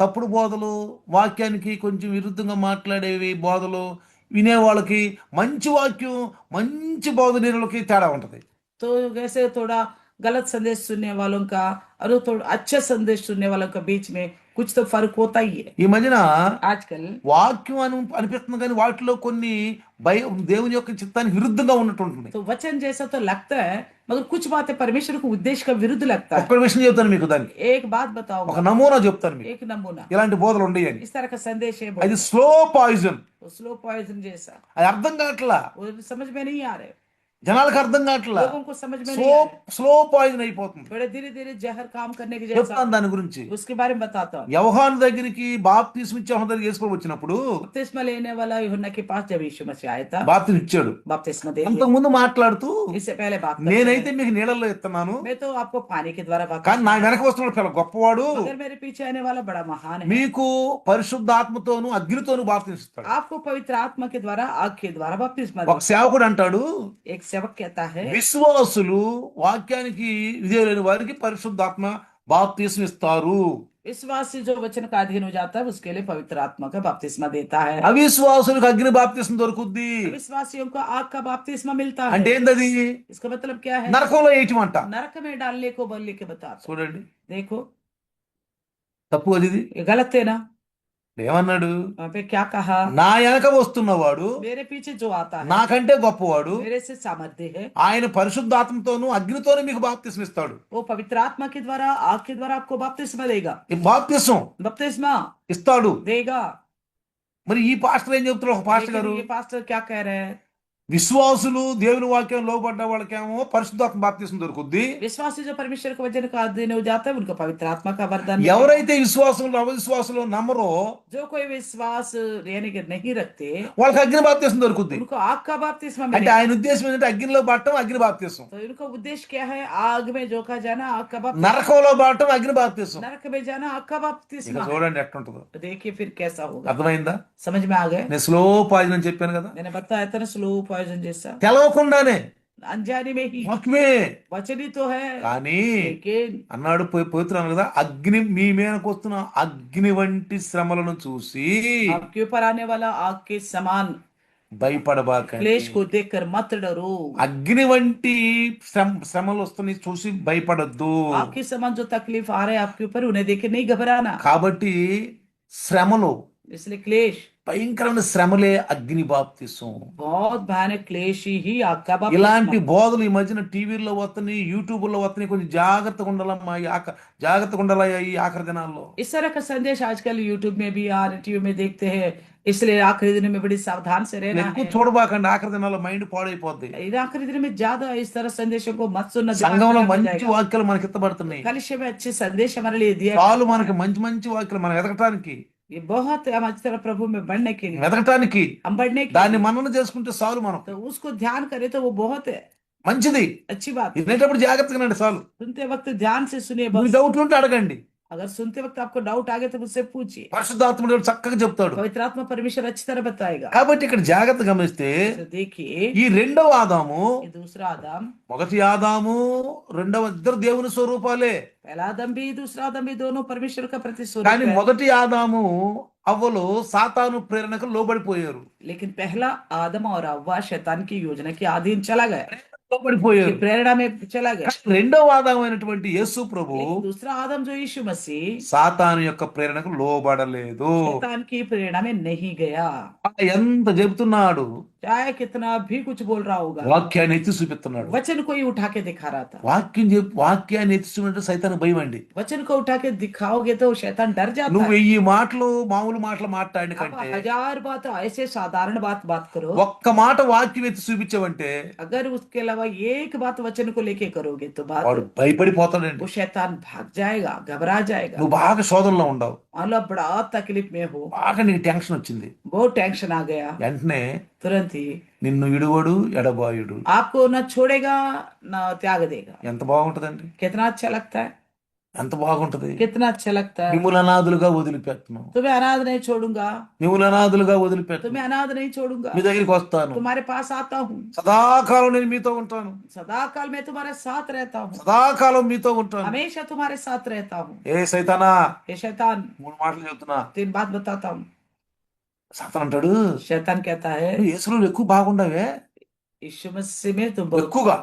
తప్పుడు బోధలు, వాక్యానికి కొంచెం విరుద్ధంగా మాట్లాడేవి బోధలు వినే వాళ్ళకి, మంచి వాక్యం మంచి బోధనీయులకి తేడా ఉంటది. तो वैसे थोड़ा गलत संदेश सुनने वालों का और थोड़ा अच्छा संदेश सुनने वालों का बीच में कुछ तो फर्क होता ही है। ఈ మధ్యన आजकल వాక్యం అనిపిస్తుంది కానీ వాటిలో కొన్ని దేవుని యొక్క చిత్తానికి విరుద్ధంగా ఉన్నట్టు ఉంటుంది. तो वचन जैसा तो लगता है, मगर कुछ बातें परमेश्वर को उद्देश्य का विरुद्ध लगता है। ఒక్క విషయం చెప్తాను మీకు, దానికి एक बात ఒక बताऊंगा, నమూనా చెప్తాను మీకు. एक नमूना, ఇలాంటి బోధలు ఉండేయని. इस तरह का संदेश है, అది స్లో పాయిజన్. स्लो पॉइजन जैसा, అది అర్థం కావట్లా. वो समझ में नहीं आ रहे। జనాలకు అర్థం కావట్లా. लोगों को समझ में స్లో नहीं आया। స్లో పాయిజన్ అయిపోతుంది. थोड़े धीरे धीरे जहर काम करने की जैसा చెప్తాను దాని గురించి. उसके बारे में बताता हूँ। యోహాను దగ్గరికి బాప్తిస్మ ఇచ్చే యోహాను దగ్గరికి యేసు వచ్చినప్పుడు बपतिस्मा लेने वाला यूहन्ना के पास जब यीशु मसीह आया था, బాప్తిస్మ ఇచ్చాడు. बपतिस्मा दे दिया। అంతకుముందు మాట్లాడుతూ इससे पहले बात करते నేనైతే हैं, మీకు నీళ్ళల్లో ఇస్తున్నాను, मैं तो आपको पानी के द्वारा కానీ बपतिस्मा, నా వెనక వస్తున్నాడు చాలా గొప్పవాడు, मगर मेरे पीछे आने वाला बड़ा महान है, మీకు పరిశుద్ధాత్మతోను అగ్నితోను బాప్తిస్తాడు. आपको पवित्र आत्मा के द्वारा, आग के द्वारा बपतिस्मा ఒక देगा। సేవకుడు అంటాడు, एक सेवक कहता है, విశ్వాసులు వాక్యానికి విధేయులైన వారికి పరిశుద్ధాత్మ బాప్తిస్మ ఇస్తారు, विश्वासी जो वचन का अधीन हो जाता है उसके लिए पवित्र आत्मा का बपतिस्मा देता है। అవిశ్వాసులకు అగ్ని బాప్తిస్మ దొరుకుద్ది. विश्वासियों को आग का बपतिस्मा मिलता అంటే है। ఏంటది? इसका मतलब क्या है? నరకంలో వేయటం అంట. नरक में डालने को बोलने के बता। చూడండి, देखो తప్పు అది. ఇది ये गलत है ना? ఏమన్నాడు? वहां पे क्या कहा? నా వెనక వస్తున్నవాడు मेरे पीछे जो आता है నాకంటే గొప్పవాడు, मेरे से सामर्थ्य है, ఆయన పరిశుద్ధాత్మతోను అగ్నితోను మీకు బాప్తిస్మ ఇస్తాడు. वो पवित्र आत्मा के द्वारा, आग के द्वारा आपको बपतिस्मा देगा। ఈ బాప్తిస్మం बपतिस्मा ఇస్తాడు. देगा। మరి ఈ పాస్టర్ ఏం చెప్తారు? ఒక పాస్టర్ గారు, लेकिन ये पास्टर क्या कह रहे हैं? విశ్వాసులు దేవుని వాక్యం లోబడ్డ వాళ్ళకేమో పరిశుద్ధాత్మ బాప్తిస్మ దొరుకుద్ది. विश्वासी जो परमेश्वर के वचन का अधीन हो जाता है उनको पवित्र आत्मा का वरदान मिलेगा। ఎవరైతే విశ్వాసులు అవిశ్వాసులు నమ్మరో जो कोई विश्वास यानी कि नहीं रखते వాళ్ళకి అగ్ని బాప్తిస్మ దొరుకుద్ది. उनको आग का बपतिस्मा అంటే मिलेगा। ఆయన उद्देश्యం ఏంటంటే అగ్నిలో పడటం, అగ్ని బాప్తిస్మం. तो इनका उद्देश्य क्या है? आग में झोंका जाना, आग का बपतिस्मा। నరకంలో పడటం అగ్ని బాప్తిస్మం. नरक में जाना, आग का ఇక बपतिस्मा। చూడండి ఎట్లుంటుందో. तो देखिए फिर कैसा होगा। అర్థమైందా? समझ में आ गए? నేను స్లో పాయిజన్ అని చెప్పాను కదా. मैंने बताया था ना, स्लो पॉइजन जैसा, తెలవకుండానే अनजाने में ही వాక్యమే. वचन ही तो है, కానీ लेकिन అన్నాడు పవిత్రాను కదా, అగ్ని మీ మీదకు వస్తున్న అగ్ని వంటి శ్రమలను చూసి आपके ऊपर आने वाला आग के समान భయపడబాకండి. क्लेश को देखकर मत डरो। అగ్ని వంటి శ్రమలు వస్తున్నాయి చూసి భయపడద్దు. आग के समान जो तकलीफ आ रहे हैं आपके ऊपर, उन्हें देख के नहीं घबराना। కాబట్టి శ్రమలు, इसलिए क्लेश, భయంకరమైన శ్రమలే అగ్ని బాప్తిసం. बहुत भयानक क्लेश ही आग का ఇలాంటి बपतिस्मा। బోధలు ఈ మధ్యన టీవీల్లో వస్తున్నాయి, యూట్యూబ్లో వస్తున్నాయి. కొంచెం జాగ్రత్తగా ఉండాలమ్మా, జాగ్రత్తగా ఉండాలా ఈ ఆఖరి దినాల్లో. इस तरह का संदेश आजकल यूट्यूब में भी और टीवी में देखते हैं, इसलिए आखिरी दिन में बड़ी सावधान से रहना ఎక్కువ है। చూడబాకండి, ఆఖరి దినాల్లో మైండ్ పాడైపోద్ది. इन आखिरी दिन में ज्यादा इस तरह संदेशों को मत सुनना, दिमाग సంఘంలో खराब हो మంచి जाएगा। వాక్యాలు మనకి ఎత్తబడుతున్నాయి. कलिशे में अच्छे संदेश हमारे लिए दिया చాలు गया మనకి है। మంచి మంచి వాక్యాలు మనం ఎదగటానికి ये बहुत हम अच्छी तरह प्रभु में बढ़ने के लिए, వెతకటానికి हम बढ़ने के దాన్ని लिए, మనన చేసుకుంటే చాలు. మనం तो उसको ध्यान करें तो वो बहुत है మంచిది. अच्छी बात है। వినేటప్పుడు జాగ్రత్తగా నండి చాలు. सुनते वक्त ध्यान से सुनिए మీ बस। డౌట్లు ఉంటే అడగండి. अगर सुनते वक्त आपको डाउट आ गया तो मुझसे पूछिए, పరిశుద్ధాత్మ దేవుడు చక్కగా చెప్తాడు. पवित्र आत्मा परमेश्वर अच्छी तरह बताएगा। కాబట్టి ఇక్కడ జాగ్రత్త గమనిస్తే तो देखिए, ఈ రెండవ ఆదాము, ये दूसरा आदम, మొదటి ఆదాము రెండవ ఇద్దరు దేవుని స్వరూపాలే. पहला आदम भी दूसरा आदम भी दोनों परमेश्वर का కానీ प्रतिस्वरूप है। మొదటి ఆదాము అవ్వలు సాతాను ప్రేరణకు లోబడిపోయారు. लेकिन पहला आदम और हव्वा शैतान की योजना के अधीन चला गया, లోబడిపోయారు. की प्रेरणा में चला गया। కానీ రెండవ ఆదాము అయినటువంటి యేసు ప్రభు लेकिन दूसरा आदम जो यीशु मसीह సాతాను యొక్క ప్రేరణకు లోబడలేదు. शैतान की प्रेरणा में नहीं गया। ఎంత చెబుతున్నాడు, चाहे कितना भी कुछ बोल रहा होगा, వాక్యాన్ని ఎత్తి చూపిస్తున్నాడు. वचन को ही उठा के दिखा रहा था। వాక్యాన్ని ఎత్తి చూపినట్టు సైతానికి భయం అండి. वचन को उठा के दिखाओगे तो शैतान डर जाता నువ్వు है। 1000 మాటలు మామూలు మాటలు మాట్లాడిన आप కంటే 1000 बात ऐसे साधारण बात करो, ఒక్క మాట వాక్యం ఎత్తి చూపించావంటే अगर उसके अलावा एक बात वचन को लेके करोगे तो వాడు बात భయపడిపోతాడండి. वो शैतान भाग जाएगा, घबरा जाएगा। నువ్వు బాగా శోధనలో ఉండవు, मतलब बड़ा तकलीफ में हो, బాగా నీకు టెన్షన్ వచ్చింది, बहुत टेंशन आ गया, వెంటనే तुरंत ही నిన్ను విడువడు ఎడబాయుడు. आपको न छोड़ेगा न त्याग देगा। ఎంత బాగుంటదండి, कितना अच्छा लगता है, ఎంత బాగుంటది. कितना अच्छा लगता है। మిమ్మల్ని అనాథులుగా వదిలిపెట్టను, तुम्हें अनाथ नहीं छोड़ूंगा, మిమ్మల్ని అనాథులుగా వదిలిపెట్టను, तुम्हें अनाथ नहीं छोड़ूंगा, మీ దగ్గరికి వస్తాను, तुम्हारे पास आता हूँ, సదాకాలం నేను మీతో ఉంటాను, सदा काल में तुम्हारे साथ रहता हूँ, సదాకాలం మీతో ఉంటాను. हमेशा तुम्हारे साथ रहता हूँ। ఏ సైతానా, हे शैतान, 3 మాటలు చెప్తున్నా. 3 बात बताता हूँ। సాతాను అంటాడు, शैतान कहता है, నువ్వు యేసులో ఎక్కువ బాగుండవే, यीशु मसीह में तुम बहुत, ఎక్కువగా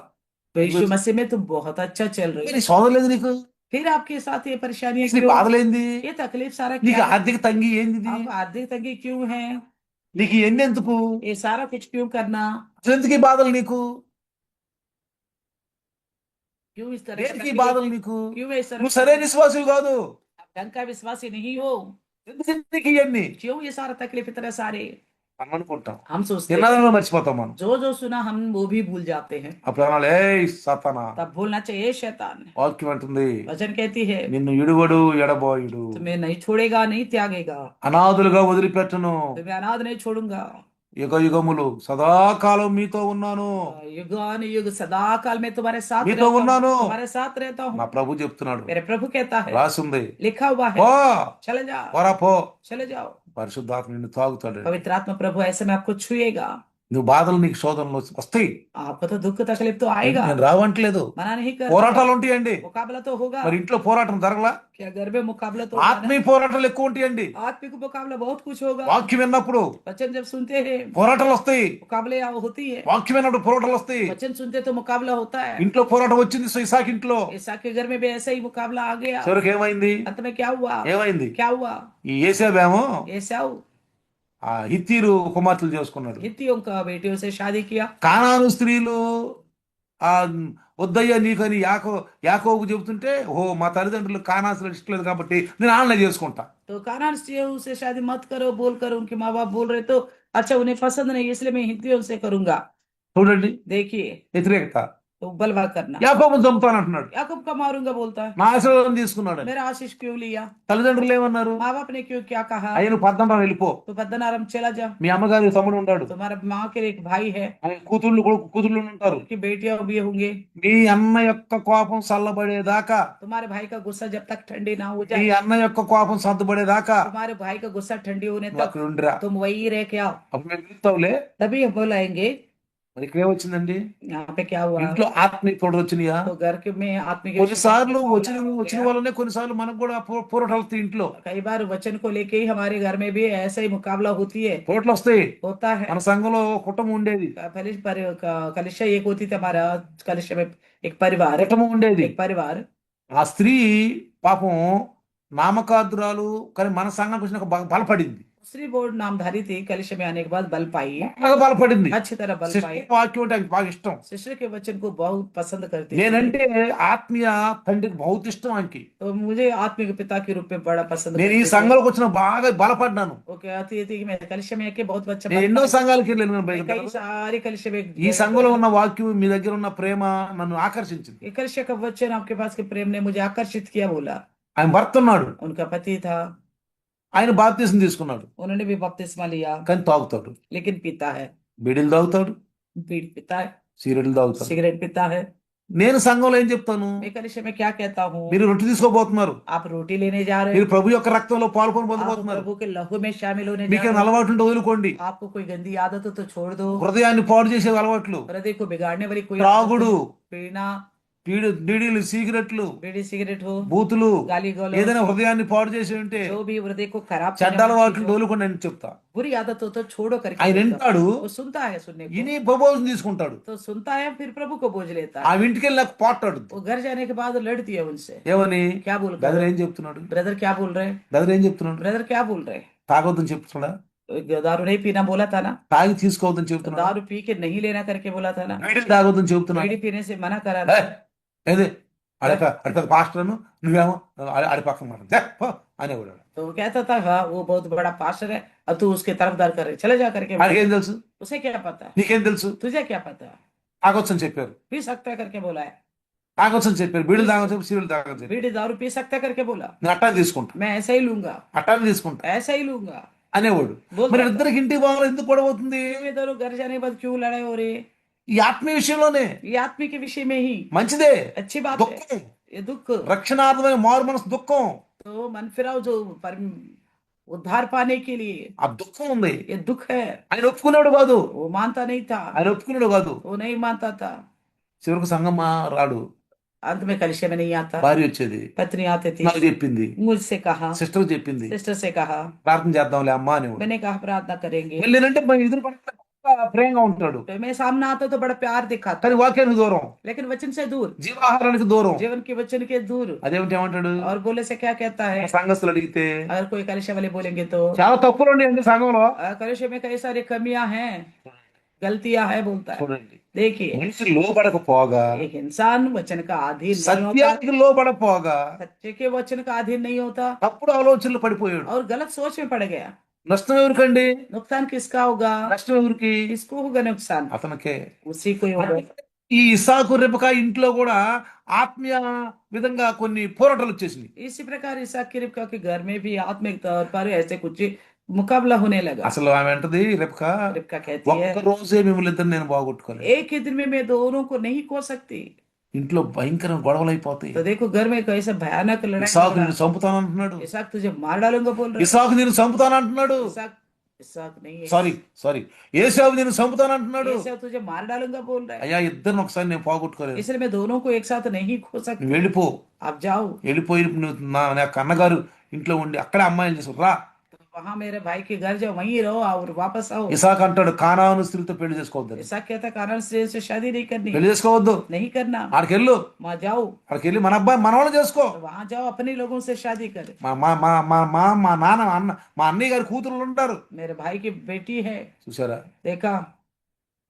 यीशु मसीह में तुम बहुत अच्छा चल रहे నీ हो, సోదరు లేదు నీకు, फिर आपके साथ ये परेशानियां నీ क्यों, బాధలేంది, ये तकलीफ सारा నీకు क्या है? ఆర్థిక తంగి ఏంది, आपको आर्थिक तंगी क्यों है, నీకు ఇవన్నీ ఎందుకు, ये सारा कुछ क्यों करना, అసలు ఎందుకు ఈ బాధలు నీకు, क्यों इस तरह की దేనికి ఈ तकलीफ, బాధలు నీకు, क्यों इस तरह నువ్వు సరైన విశ్వాసువు కాదు, आप ढंग का विश्वासी नहीं हो, ఎందుకు నీకు ఇవన్నీ. क्यों ये सारा तकलीफ इतने सारे, అని అనుకుంటాం. हम सोचते हैं తిన్నదాన్ని మర్చిపోతాం మనం. जो जो सुना हम वो भी भूल जाते हैं। అప్పుడు అనాలి, ఏయ్ సాతానా, तब बोलना चाहिए शैतान। వాక్యం అంటుంది, वचन कहती है నిన్ను ఇడువడు ఎడబోయుడు, तुम्हें नहीं छोड़ेगा नहीं त्यागेगा, అనాథులుగా వదిలిపెట్టను, तुम्हें अनाथ नहीं छोड़ूंगा, యుగ యుగములు సదాకాలం మీతో ఉన్నాను, युगान युग सदा काल में तुम्हारे साथ మీతో रहता हूँ, ఉన్నాను. तुम्हारे साथ रहता నా हूँ। ప్రభు చెప్తున్నాడు, मेरे प्रभु कहता है, రాసుంది, लिखा हुआ పో है, चले जाओ పోరా పో. चले जाओ। పరిశుద్ధాత్మ నిన్ను తాగుతాడు. पवित्र आत्मा प्रभु ऐसे में आपको छुएगा। నువ్వు బాధలు, నీకు శోధనలు వస్తాయి. आपको तो दुख तकलीफ तो आएगा, నేను రావట్లేదు, मना नहीं कर, పోరాటాలు ఉంటాయండి. मुकाबला तो होगा। మరి ఇంట్లో పోరాటం జరగలా? क्या घर में मुकाबला तो होगा ना? ఆత్మీయ పోరాటాలు ఎక్కువ ఉంటాయండి. आत्मिक मुकाबला बहुत कुछ होगा। వాక్యం విన్నప్పుడు वचन जब सुनते हैं పోరాటాలు వస్తాయి. मुकाबले होती है, వాక్యం విన్నప్పుడు పోరాటాలు వస్తాయి. वचन सुनते तो मुकाबला होता है। ఇంట్లో పోరాటం వచ్చింది ఇసాక్ ఇంట్లో. ईसा के घर में भी ऐसा ही मुकाबला आ गया। చివరికి ఏమైంది? अंत में क्या हुआ? ఏమైంది? क्या हुआ? ఈ ఏసేబేమో एसाऊ ఆ హిత్తీరు కుమార్తెలు చేసుకున్నాడు. हित्तियों का बेटियों से शादी किया। కానాను స్త్రీలు ఆ వద్దయ్యా నీకని యాకోబు చెబుతుంటే, ఓ మా తల్లిదండ్రులు కానాసులు ఇష్టలేదు కాబట్టి నేను ఆన్లైన్ చేసుకుంటా. तो कानान स्त्रियों से शादी मत करो बोल कर उनके माँ बाप बोल रहे तो अच्छा उन्हें पसंद नहीं इसलिए मैं हित्तियों से करूंगा। చూడండి देखिए వ్యతిరేకత. तो बलवा करना। యాకోబుని చంపుతానంటున్నాడు. याकूब का मारूंगा बोलता है। నా ఆశీర్వాదం తీసుకున్నాడు. मेरा आशीष क्यों लिया? తల్లిదండ్రులు ఏమన్నారు? माँ बाप ने क्यों क्या कहा? ఆయన 14 వెళ్ళిపో, तो पद्मनाभम चला जा, మీ అమ్మగారి తమ్ముడు ఉంటాడు, तुम्हारा माँ के एक भाई है, ఆయన కూతుళ్ళు ఉంటారు. उनकी बेटियां भी होंगे। మీ అన్న యొక్క కోపం చల్లబడేదాకా, तुम्हारे भाई का गुस्सा जब तक ठंडी ना हो మీ जाए, అన్న యొక్క కోపం సర్దుబడేదాకా तुम्हारे भाई का गुस्सा ठंडी होने నువ్వు तक అక్కడ ఉండిరా. तुम वही रह के आओ, అప్పుడు మేము పిలుస్తావులే. तभी हम बुलाएंगे। మరి ఇక్కడ ఏమొచ్చిందండి? यहाँ पे क्या हुआ? ఇంట్లో ఆత్మీయ తోడు వచ్చినాయా? तो घर के में आत्मिक కొన్నిసార్లు వచ్చిన వాళ్ళనే కొన్నిసార్లు మనకు కూడా పోరాటాలు వస్తాయి. ఇంట్లో कई बार वचन को लेके ही हमारे घर में भी ऐसा ही मुकाबला होती है, పోరాటాలు వస్తాయి. होता है। మన సంఘంలో కుటుంబం ఉండేది, कलिशा एक होती थी, हमारा कलिशा में एक परिवार, కుటుంబం ఉండేది. एक परिवार। ఆ స్త్రీ పాపం నామకార్థురాలు, కానీ మన సంఘానికి వచ్చినాక బాగా బలపడింది. स्त्री बोर्ड नामधारी थी, कलिशा में आने के बाद बल पाई, బాగా బలపడింది. अच्छी तरह बल पाई। సిస్టర్ వాక్యం అంటే ఆమెకి బాగా ఇష్టం. शिष्य के वचन को बहुत पसंद करती थी। నేనంటే ఆత్మీయ తండ్రికి बहुत ఇష్టం ఆమెకి. तो मुझे आत्मिक पिता के रूप में बड़ा पसंद నేను ఈ करती थी। సంఘంలోకి వచ్చిన బాగా బలపడ్డాను. वो कहती थी कि मैं कलिशा में आके बहुत बच्चा నేను ఎన్నో సంఘాలకి వెళ్ళాను. मैं कई सारी कलिशा में ఈ సంఘంలో ఉన్న వాక్యం, మీ దగ్గర ఉన్న ప్రేమ నన్ను ఆకర్షించింది. ये कलिशा का वचन आपके पास के प्रेम ने मुझे आकर्षित किया। बोला ఆయన భర్త ఉన్నాడు, उनका पति था, ఆయన బాప్తిసం తీసుకున్నాడు, उन्होंने भी बपतिस्मा लिया, కానీ తాగుతాడు, लेकिन पीता है, బీడీలు తాగుతాడు, बीड़ी पीता है, సిగరెట్లు తాగుతాడు. सिगरेट पीता है। నేను సంఘంలో ఏం చెప్తాను? मैं कलिशा में क्या कहता हूँ? మీరు రొట్టె తీసుకోబోతున్నారు, आप रोटी लेने जा रहे మీరు हो, ప్రభు యొక్క రక్తంలో పాల్గొని आप పొందబోతున్నారు. प्रभु के लहू में शामिल होने जा మీకు रहे అలవాటు ఉంటే వదులుకోండి. हो। आपको कोई गंदी आदत हो तो छोड़ दो। హృదయాన్ని పాడు చేసే అలవాట్లు, हृदय को बिगाड़ने वाली कोई త్రాగుడు, आदत हो, पीना, బీడీలు, సిగరెట్లు, बीड़ी सिगरेट हो, బూతులు, गाली गलौज, ఏదైనా హృదయాన్ని పాడు చేసి ఉంటే जो भी हृदय को खराब చెడ్డ करने वाली అలవాట్లు चीज़ हो, వదులుకోండి అని చెప్తా. बुरी आदत हो तो छोड़ो करके ఆయన बोलता हूँ। వింటాడు, वो सुनता है, सुनने को ఇని ప్రపోజల్ తీసుకుంటాడు. तो सुनता है, फिर प्रभु को बोझ लेता ఆ है। ఇంటికి వెళ్ళి పోట్లాడు. वो घर जाने के बाद लड़ती है उनसे। ఏమని? क्या बोल బ్రదర్ रहे? ఏం చెప్తున్నాడు? ब्रदर क्या बोल रहे? బ్రదర్ ఏం చెప్తున్నాడు? ब्रदर क्या बोल रहे? తాగొద్దని చెప్తున్నాడా? तो दारू नहीं पीना बोला था ना, తాగి తీసుకోవద్దని तो చెప్తున్నాడా? दारू पी के नहीं लेना करके बोला था ना, వీడిని తాగొద్దని చెప్తున్నాడు. बीड़ी पीने से मना करा ఏ, था। ఏది అడక పాస్టర్ను నువ్వేమో ఆడి పక్కన మాట అనేవాడు. तो वो कहता था हाँ वो बहुत बड़ा पास्टर है, अब तू उसके तरफदार कर रहे, चले जा करके। ఆడికేం తెలుసు? उसे क्या पता? నీకేం తెలుసు? तुझे क्या पता? తాగొచ్చని చెప్పారు, पी सकता है करके बोला है, తాగొచ్చని చెప్పారు, బీడీలు తాగొచ్చు చెప్పి సీరియల్ తాగొచ్చు చెప్పి बीड़ी दारू पी सकता है करके बोला, నేను అట్టాన్ని తీసుకుంటా, मैं ऐसा ही लूंगा, అట్టాన్ని తీసుకుంటా ऐसा ही लूंगा అనేవాడు. बोलता మరి था। ఇద్దరికి ఇంటికి బాగా ఎందుకు గొడవవుతుంది? ये दोनों घर जाने के बाद क्यों लड़ाई हो रही है? ఈ ఆత్మీయ విషయంలోనే ये आत्मिक के विषय में ही మంచిదే. अच्छी बात है। దుఃఖం, ये दुख రక్షణార్థమైన మారు మనసు దుఃఖం, तो मन फिराओ जो उद्धार पाने के लिए ఆ దుఃఖం ఉంది. ये दुख है। ఆయన ఒప్పుకున్నాడు కాదు, वो मानता नहीं था, ఆయన ఒప్పుకున్నాడు కాదు. वो नहीं मानता था। చివరికి సంగమ్మ రాడు, अंत में कलिशा में नहीं आता, భార్య వచ్చేది, पत्नी आते थी, నాకు చెప్పింది, मुझसे कहा, సిస్టర్ చెప్పింది, सिस्टर से कहा, ప్రార్థన చేద్దాంలే అమ్మా అనేవాడు. मैंने कहा प्रार्थना करेंगे। వెళ్ళినంటే ఎదురు పడితే ప్రేమగా ఉంటాడు, तो मैं सामने आता तो बड़ा प्यार दिखाता, కానీ వాక్యానికి దూరం, लेकिन वचन से दूर, జీవాహారానికి దూరం. जीवन के वचन के दूर। అదేమిటి ఏమంటాడు? और बोले से क्या कहता है? సంఘస్థులు అడిగితే अगर कोई कलिशा वाले बोलेंगे तो చాలా తప్పులు ఉన్నాయండి సంఘంలో. कलिशा में कई सारी कमियां हैं, गलतियां है बोलता है। చూడండి, देखिए మనిషి లోబడకపోగా, एक इंसान वचन का अधीन नहीं होता, సత్యానికి లోబడపోగా सच्चे के वचन का अधीन नहीं होता తప్పుడు ఆలోచనలు పడిపోయాడు. और गलत सोच में पड़ गया। నష్టం ఎవరికండి? नुकसान किसका होगा? నష్టం ఎవరికి? किसको होगा नुकसान? అతనికే. उसी को ही होगा। ఈ ఇస్సాకు రెబెకా ఇంట్లో కూడా ఆత్మీయ విధంగా కొన్ని పోరాటాలు వచ్చేసినాయి. इसी प्रकार इसहाक की रिबका के घर में भी आत्मिक तौर पर ऐसे कुछ मुकाबला होने लगा। అసలు ఆమె అంటది రెబెకా, रिबका कहती है, ఒక్క రోజే మిమ్మల్ని ఇద్దరు నేను బాగొట్టుకోలేదు. एक ही दिन में मैं दोनों को नहीं खो सकती। ఇంట్లో భయంకర గొడవలు అయిపోతాయి. तो देखो घर में कैसा भयानक लड़ाई हो ఇస్సాకు रहा నేను చంపుతానంటున్నాడు. है। इसहाक तुझे मार डालूंगा बोल रहा ఇస్సాకు నేను చంపుతానంటున్నాడు. है। इसहाक इसहाक नहीं है, సారీ ఏసావు నేను చంపుతానంటున్నాడు. एसाव तुझे मार डालूंगा बोल रहा है। అయ్యా ఇద్దరిని ఒకసారి నేను పోగొట్టుకోలేదు. इसलिए मैं दोनों को एक साथ नहीं खो सकती। నువ్వు వెళ్ళిపో. आप जाओ। వెళ్ళిపోయి నువ్వు నా అన్నగారు ఇంట్లో ఉండి అక్కడే అమ్మాయిలు చేసు రా. तो वहां मेरे भाई के घर जाओ, वहीं रहो और वापस आओ। ఇసాక్ అంటాడు కానాను స్త్రీతో పెళ్లి చేసుకోవద్దు. इसहाक कहता कारण से शादी नहीं करनी, పెళ్లి చేసుకోవద్దు, नहीं करना। ఆడికి వెళ్ళు. वहां जाओ, అక్కడికి వెళ్ళి మన అబ్బాయి మనవాళ్ళు చేసుకో. तो वहां जाओ, अपने लोगों से शादी कर। మా మా మా మా మా మా నాన్న మా అన్నయ్య గారి కూతురు ఉంటారు. मेरे भाई की बेटी है, చూసారా? देखा।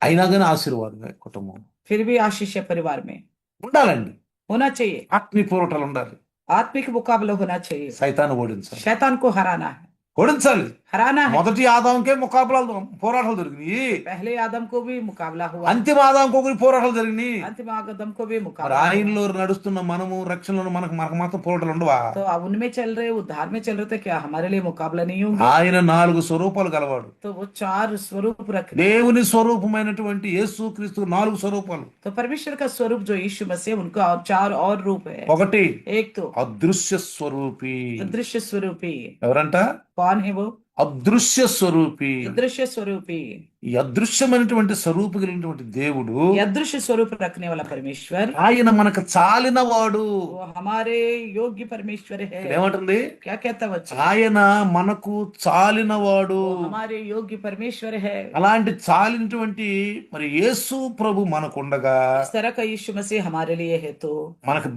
అయినా కానీ ఆశీర్వాదం కుటుంబం फिर भी आशीष है परिवार में, ఉండాలండి. होना चाहिए। ఆత్మీయ పోరాటాలు ఉండాలి. आत्मिक मुकाबला होना चाहिए। సైతాన్ని ఓడించాలి. शैतान को हराना है, ఓడించాలి. हराना है। మొదటి ఆదాంకే ముకాబలాలు పోరాటాలు జరిగినాయి. पहले आदम को भी मुकाबला हुआ, అంతిమ ఆదాంకి ఒకరి పోరాటాలు జరిగినాయి. अंतिम आदम को भी మరి मुकाबला हुआ। ఆయనలో నడుస్తున్న మనము రక్షణలో మనకు మనకు మాత్రం పోరాటాలు ఉండవా? तो अब उनमें चल रहे, उद्धार में चल रहे थे, क्या हमारे लिए मुकाबला नहीं होंगे? ఆయన 4 స్వరూపాలు గలవాడు. तो वो 4 स्वरूप रखने। దేవుని స్వరూపమైనటువంటి యేసు క్రీస్తు 4 స్వరూపాలు. तो परमेश्वर का स्वरूप जो यीशु मसीह, उनका 4 और रूप है। ఒకటి एक तो అదృశ్య స్వరూపి. अदृश्य स्वरूपी। ఎవరంట? कौन है वो? అదృశ్య స్వరూపి. अदृश्य स्वरूपी। ఈ అదృశ్యమైనటువంటి స్వరూపు కలిగినటువంటి దేవుడు ये अदृश्य स्वरूप रखने वाला परमेश्वर, ఆయన మనకు చాలిన వాడు. वो हमारे योग्य परमेश्वर है। ఏమంటుంది? क्या कहता बच्चा? ఆయన మనకు చాలిన వాడు. वो हमारे योग्य परमेश्वर है। అలాంటి చాలినటువంటి మరి యేసు ప్రభు మనకుండగా इस तरह का यीशु मसीह हमारे लिए है, तो మనకు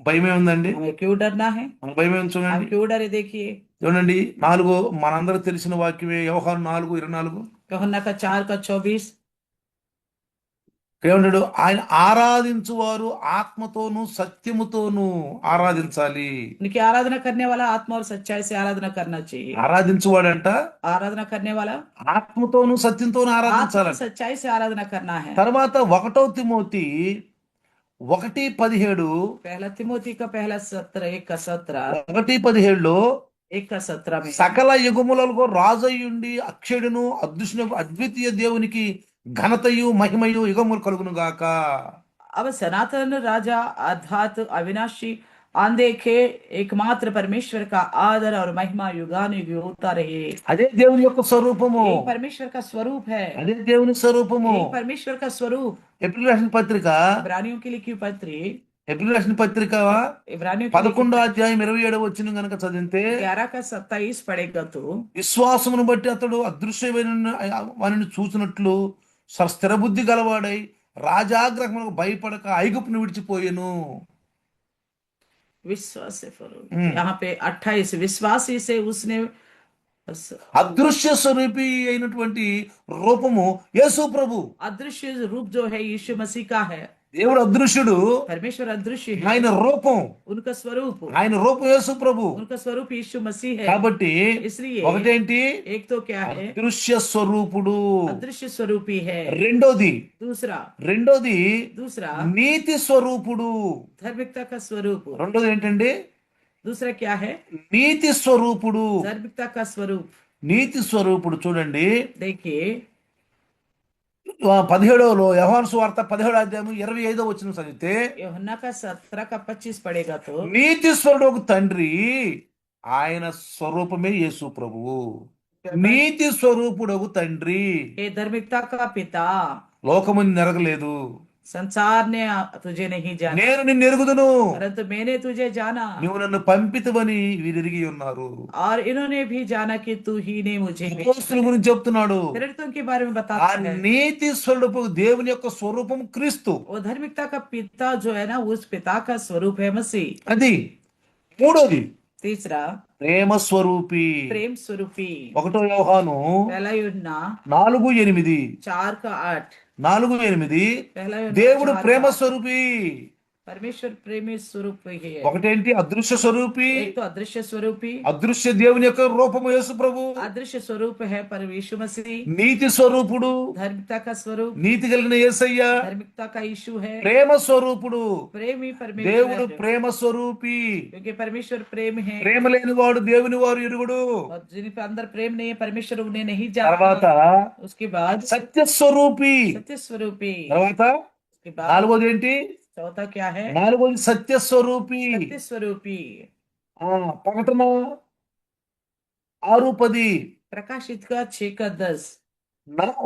భయమే ఉందండి. हमें क्यों डरना है? మనకు భయమే ఉంది. हम చూడండి क्यों डरे? देखिए చూడండి 4 మనందరూ తెలిసిన వాక్యమే యోహాను 4:24. यूहन्ना का 4:24। ఏమంటాడు? ఆయన ఆరాధించువారు ఆత్మతోను సత్యముతోను ఆరాధించాలి. उनकी आराधना करने वाला आत्मा और सच्चाई से आराधना करना चाहिए। ఆరాధించువాడంట आराधना करने वाला ఆత్మతోను సత్యంతోను आत्मा और ఆరాధించాలంట. सच्चाई से आराधना करना है। తర్వాత 1 తిమోతి 1:17 पहला तिमोथी का पहला सत्र 1:17, 1:17లో 1:17 में సకల యుగములలో రాజయ్యుండి అక్షయుడును అదృశ్యను అద్వితీయ దేవునికి ఘనతయు మహిమయు యుగములు కలుగును గాక. अब सनातन राजा अर्थात अविनाशी अनदेखे एकमात्र परमेश्वर का आदर और महिमा युगानुयुग होता रहे। అదే దేవుని యొక్క స్వరూపము. एक परमेश्वर का स्वरूप है, అదే దేవుని స్వరూపము. एक परमेश्वर का स्वरूप। ఏప్రిల్ రాసిన పత్రిక इब्रानियों की लिखी पत्री, ఏప్రిల్ రాసిన పత్రిక इब्रानियों की 11వ అధ్యాయం 27వ వచనం గనక చదివితే 11:27 पढ़ेगा तो విశ్వాసమును బట్టి అతడు అదృశ్యమైన వానిని చూసినట్లు స్థిర బుద్ధి గలవాడై రాజాగ్రహమునకు భయపడక ఐగుప్తును విడిచిపోయెను. विश्वास से फरो। यहाँ पे 28 विश्वासी से उसने అదృశ్య స్వరూపి అయినటువంటి రూపము యేసు ప్రభు. अदृश्य रूप जो है यीशु मसीह का है। దేవుడు అదృశ్యుడు, परमेश्वर अदृश्य है, ఆయన రూపం, उनका स्वरूप, ఆయన రూపం యేసు ప్రభు. उनका स्वरूप यीशु मसीह है। కాబట్టి इसलिए ఒకటేంటి? एक तो क्या है? అదృశ్య స్వరూపుడు. अदृश्य स्वरूपी है। రెండోది दूसरा నీతి స్వరూపుడు. धार्मिकता का स्वरूप। రెండోది ఏంటండి? दूसरा क्या है? నీతి స్వరూపుడు. धार्मिकता का स्वरूप। నీతి స్వరూపుడు చూడండి देखिए 17లో యోహాను సువార్త 17వ అధ్యాయం 25వ వచనం చదివితే यूहन्ना का 17:25 पढ़ेगा तो నీతి స్వరూపుడు తండ్రి ఆయన స్వరూపమే యేసు ప్రభువు. నీతి స్వరూపుడు తండ్రి ये धार्मिकता का पिता లోకము నెరగలేదు, संसार ने तुझे नहीं जाना, నేను నిన్ను ఎరుగుదును, परंतु मैंने तुझे जाना, నువ్వు నన్ను పంపితవని వీరెరిగి ఉన్నారు. और इन्होंने भी जाना कि तू ही ने मुझे भेजा। అపోస్తలుల గురించి చెప్తున్నాడు. प्रेरितों के बारे में ఆ बताता है। నీతి స్వరూపు దేవుని యొక్క స్వరూపం క్రీస్తు. वो धार्मिकता का पिता जो है ना, उस पिता का स्वरूप है मसीह। అది మూడోది तीसरा ప్రేమ స్వరూపి. प्रेम स्वरूपी। 1 యోహాను पहला यूहन्ना 4:8 4:8 4:8 पहला यूहन्ना దేవుడు 4:8 ప్రేమ స్వరూపి. परमेश्वर प्रेमी स्वरूप ही है। ఒకటేంటి అదృశ్య స్వరూపి, एक तो अदृश्य स्वरूपी, అదృశ్య దేవుని యొక్క రూపము యేసు ప్రభు. अदृश्य स्वरूप है पर यीशु मसीह, నీతి స్వరూపుడు, धार्मिकता का स्वरूप, నీతి కలిగిన యేసయ్య. धार्मिकता का यीशु है, ప్రేమ స్వరూపుడు, प्रेमी परमेश्वर దేవుడు है। ప్రేమ స్వరూపి. क्योंकि परमेश्वर प्रेम है ప్రేమ లేని వాడు దేవుని వారు ఎరుగుడు. और जिनके अंदर प्रेम नहीं है परमेश्वर उन्हें नहीं తర్వాత जानता। उसके बाद సత్య స్వరూపి. सत्य स्वरूपी, తర్వాత उसके बाद నాలుగోది ఏంటి? चौथा क्या है? నాలుగోది సత్య స్వరూపి. सत्य स्वरूपी। ప్రకటన 6:10 प्रकाशित का 6 का 10।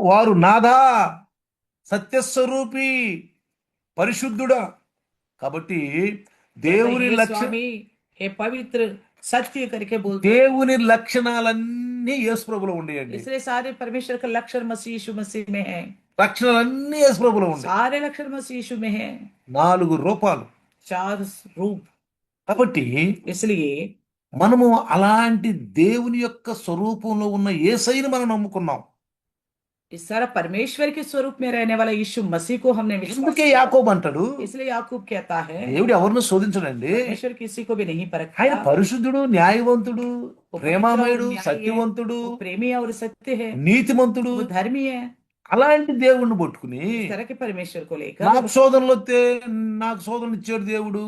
వారు నాదా సత్యస్వరూపి పరిశుద్ధుడా. కాబట్టి దేవుని हे లక్ష स्वामी हे पवित्र सत्य करके बोलते, దేవుని లక్షణాలన్నీ యేసు ప్రభులో ఉండేయండి. इसलिए सारे परमेश्वर का लक्षण मसीह यीशु मसीह में है, లక్షణాలన్నీ యేసు ప్రభులో ఉండే. सारे लक्षण मसीह यीशु में है, 4 రూపాలు. 4 रूप। కాబట్టి इसलिए మనము అలాంటి దేవుని యొక్క స్వరూపంలో ఉన్న యేసయ్యను మనం నమ్ముకున్నాం. इस सारा परमेश्वर के स्वरूप में रहने वाला यीशु मसीह को हमने विश्वास అందుకే किया। యాకోబు అంటాడు, इसलिए याकूब कहता है దేవుడు ఎవరిని శోధించడండి. परमेश्वर किसी को भी नहीं ఆయన परखता, పరిశుద్ధుడు, న్యాయవంతుడు, वो ప్రేమామయుడు, पवित्र और न्यायी है, సత్యవంతుడు, वो प्रेमी और सत्य है, నీతిమంతుడు. वो धर्मी है। అలాంటి దేవుణ్ణి పట్టుకుని इस तरह के परमेश्वर को लेकर నాకు శోధనలు వస్తే నాకు శోధనలు ఇచ్చాడు దేవుడు.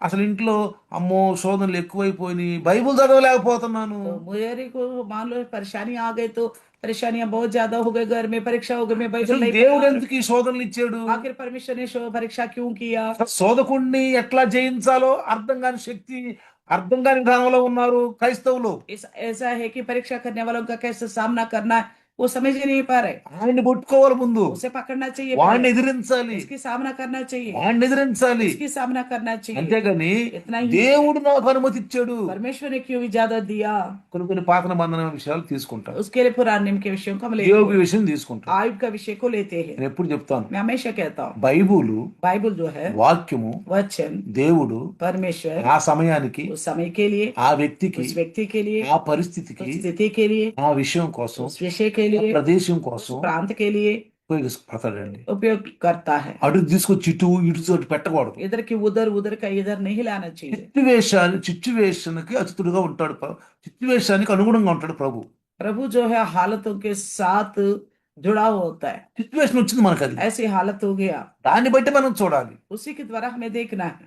అసలు ఇంట్లో అమ్మో శోధనలు ఎక్కువైపోయినాయి, బైబుల్ చదవలేకపోతున్నాను. तो मुझे को मान लो परेशानी आ गई, तो परेशानियां बहुत ज्यादा हो गई, घर में परीक्षा हो गई, मैं बाइबल అసలు नहीं దేవుడు पढ़ा। ఎందుకు ఈ శోధనలు ఇచ్చాడు? आखिर परमेश्वर ने परीक्षा क्यों किया? అసలు శోధకుడిని ఎట్లా జయించాలో అర్థం కాని శక్తి, అర్థం కాని విధానంలో ఉన్నారు క్రైస్తవులు. ऐसा है कि परीक्षा करने वालों का कैसे सामना करना है वो समझ ही नहीं पा रहे। ఆయన్ని పట్టుకోవాలి ముందు, उसे पकड़ना चाहिए, వాడిని पहले ఎదిరించాలి, इसकी सामना करना चाहिए, వాడిని ఎదిరించాలి. इसकी सामना करना चाहिए। అంతేగాని इतना ही దేవుడు నాకు అనుమతి ఇచ్చాడు, परमेश्वर ने क्यों इजाजत दिया, కొన్ని పాత నిబంధన విషయాలు తీసుకుంటారు, उसके लिए पुराने नियम के विषयों को हम लेते యోగి हैं, విషయం తీసుకుంటారు. आयुब का विषय को लेते हैं। నేను ఎప్పుడు చెప్తాను, मैं हमेशा कहता हूँ బైబులు बाइबल जो है వాక్యము वचन దేవుడు परमेश्वर ఆ సమయానికి, उस समय के लिए, ఆ వ్యక్తికి, उस व्यक्ति के लिए, ఆ పరిస్థితికి, उस स्थिति के लिए, ఆ విషయం కోసం, उस विषय के ఆ लिए, ప్రదేశం उस కోసం प्रांत के लिए ఉపయోగపడతాడండి. उपयोग करता है। అటు తీసుకొచ్చి ఇటు ఇటు చోటు పెట్టకూడదు. इधर की उधर, उधर का इधर नहीं लाना चाहिए। సిచ్యువేషన్కి అతిథుడుగా ఉంటాడు, సిచ్యువేషానికి అనుగుణంగా ఉంటాడు ప్రభు. प्रभु जो है हालतों के साथ जुड़ा हुआ होता है। సిచ్యువేషన్ వచ్చింది మనకు, అది ऐसी हालत हो गया, దాన్ని బట్టి మనం చూడాలి. उसी के द्वारा हमें देखना है।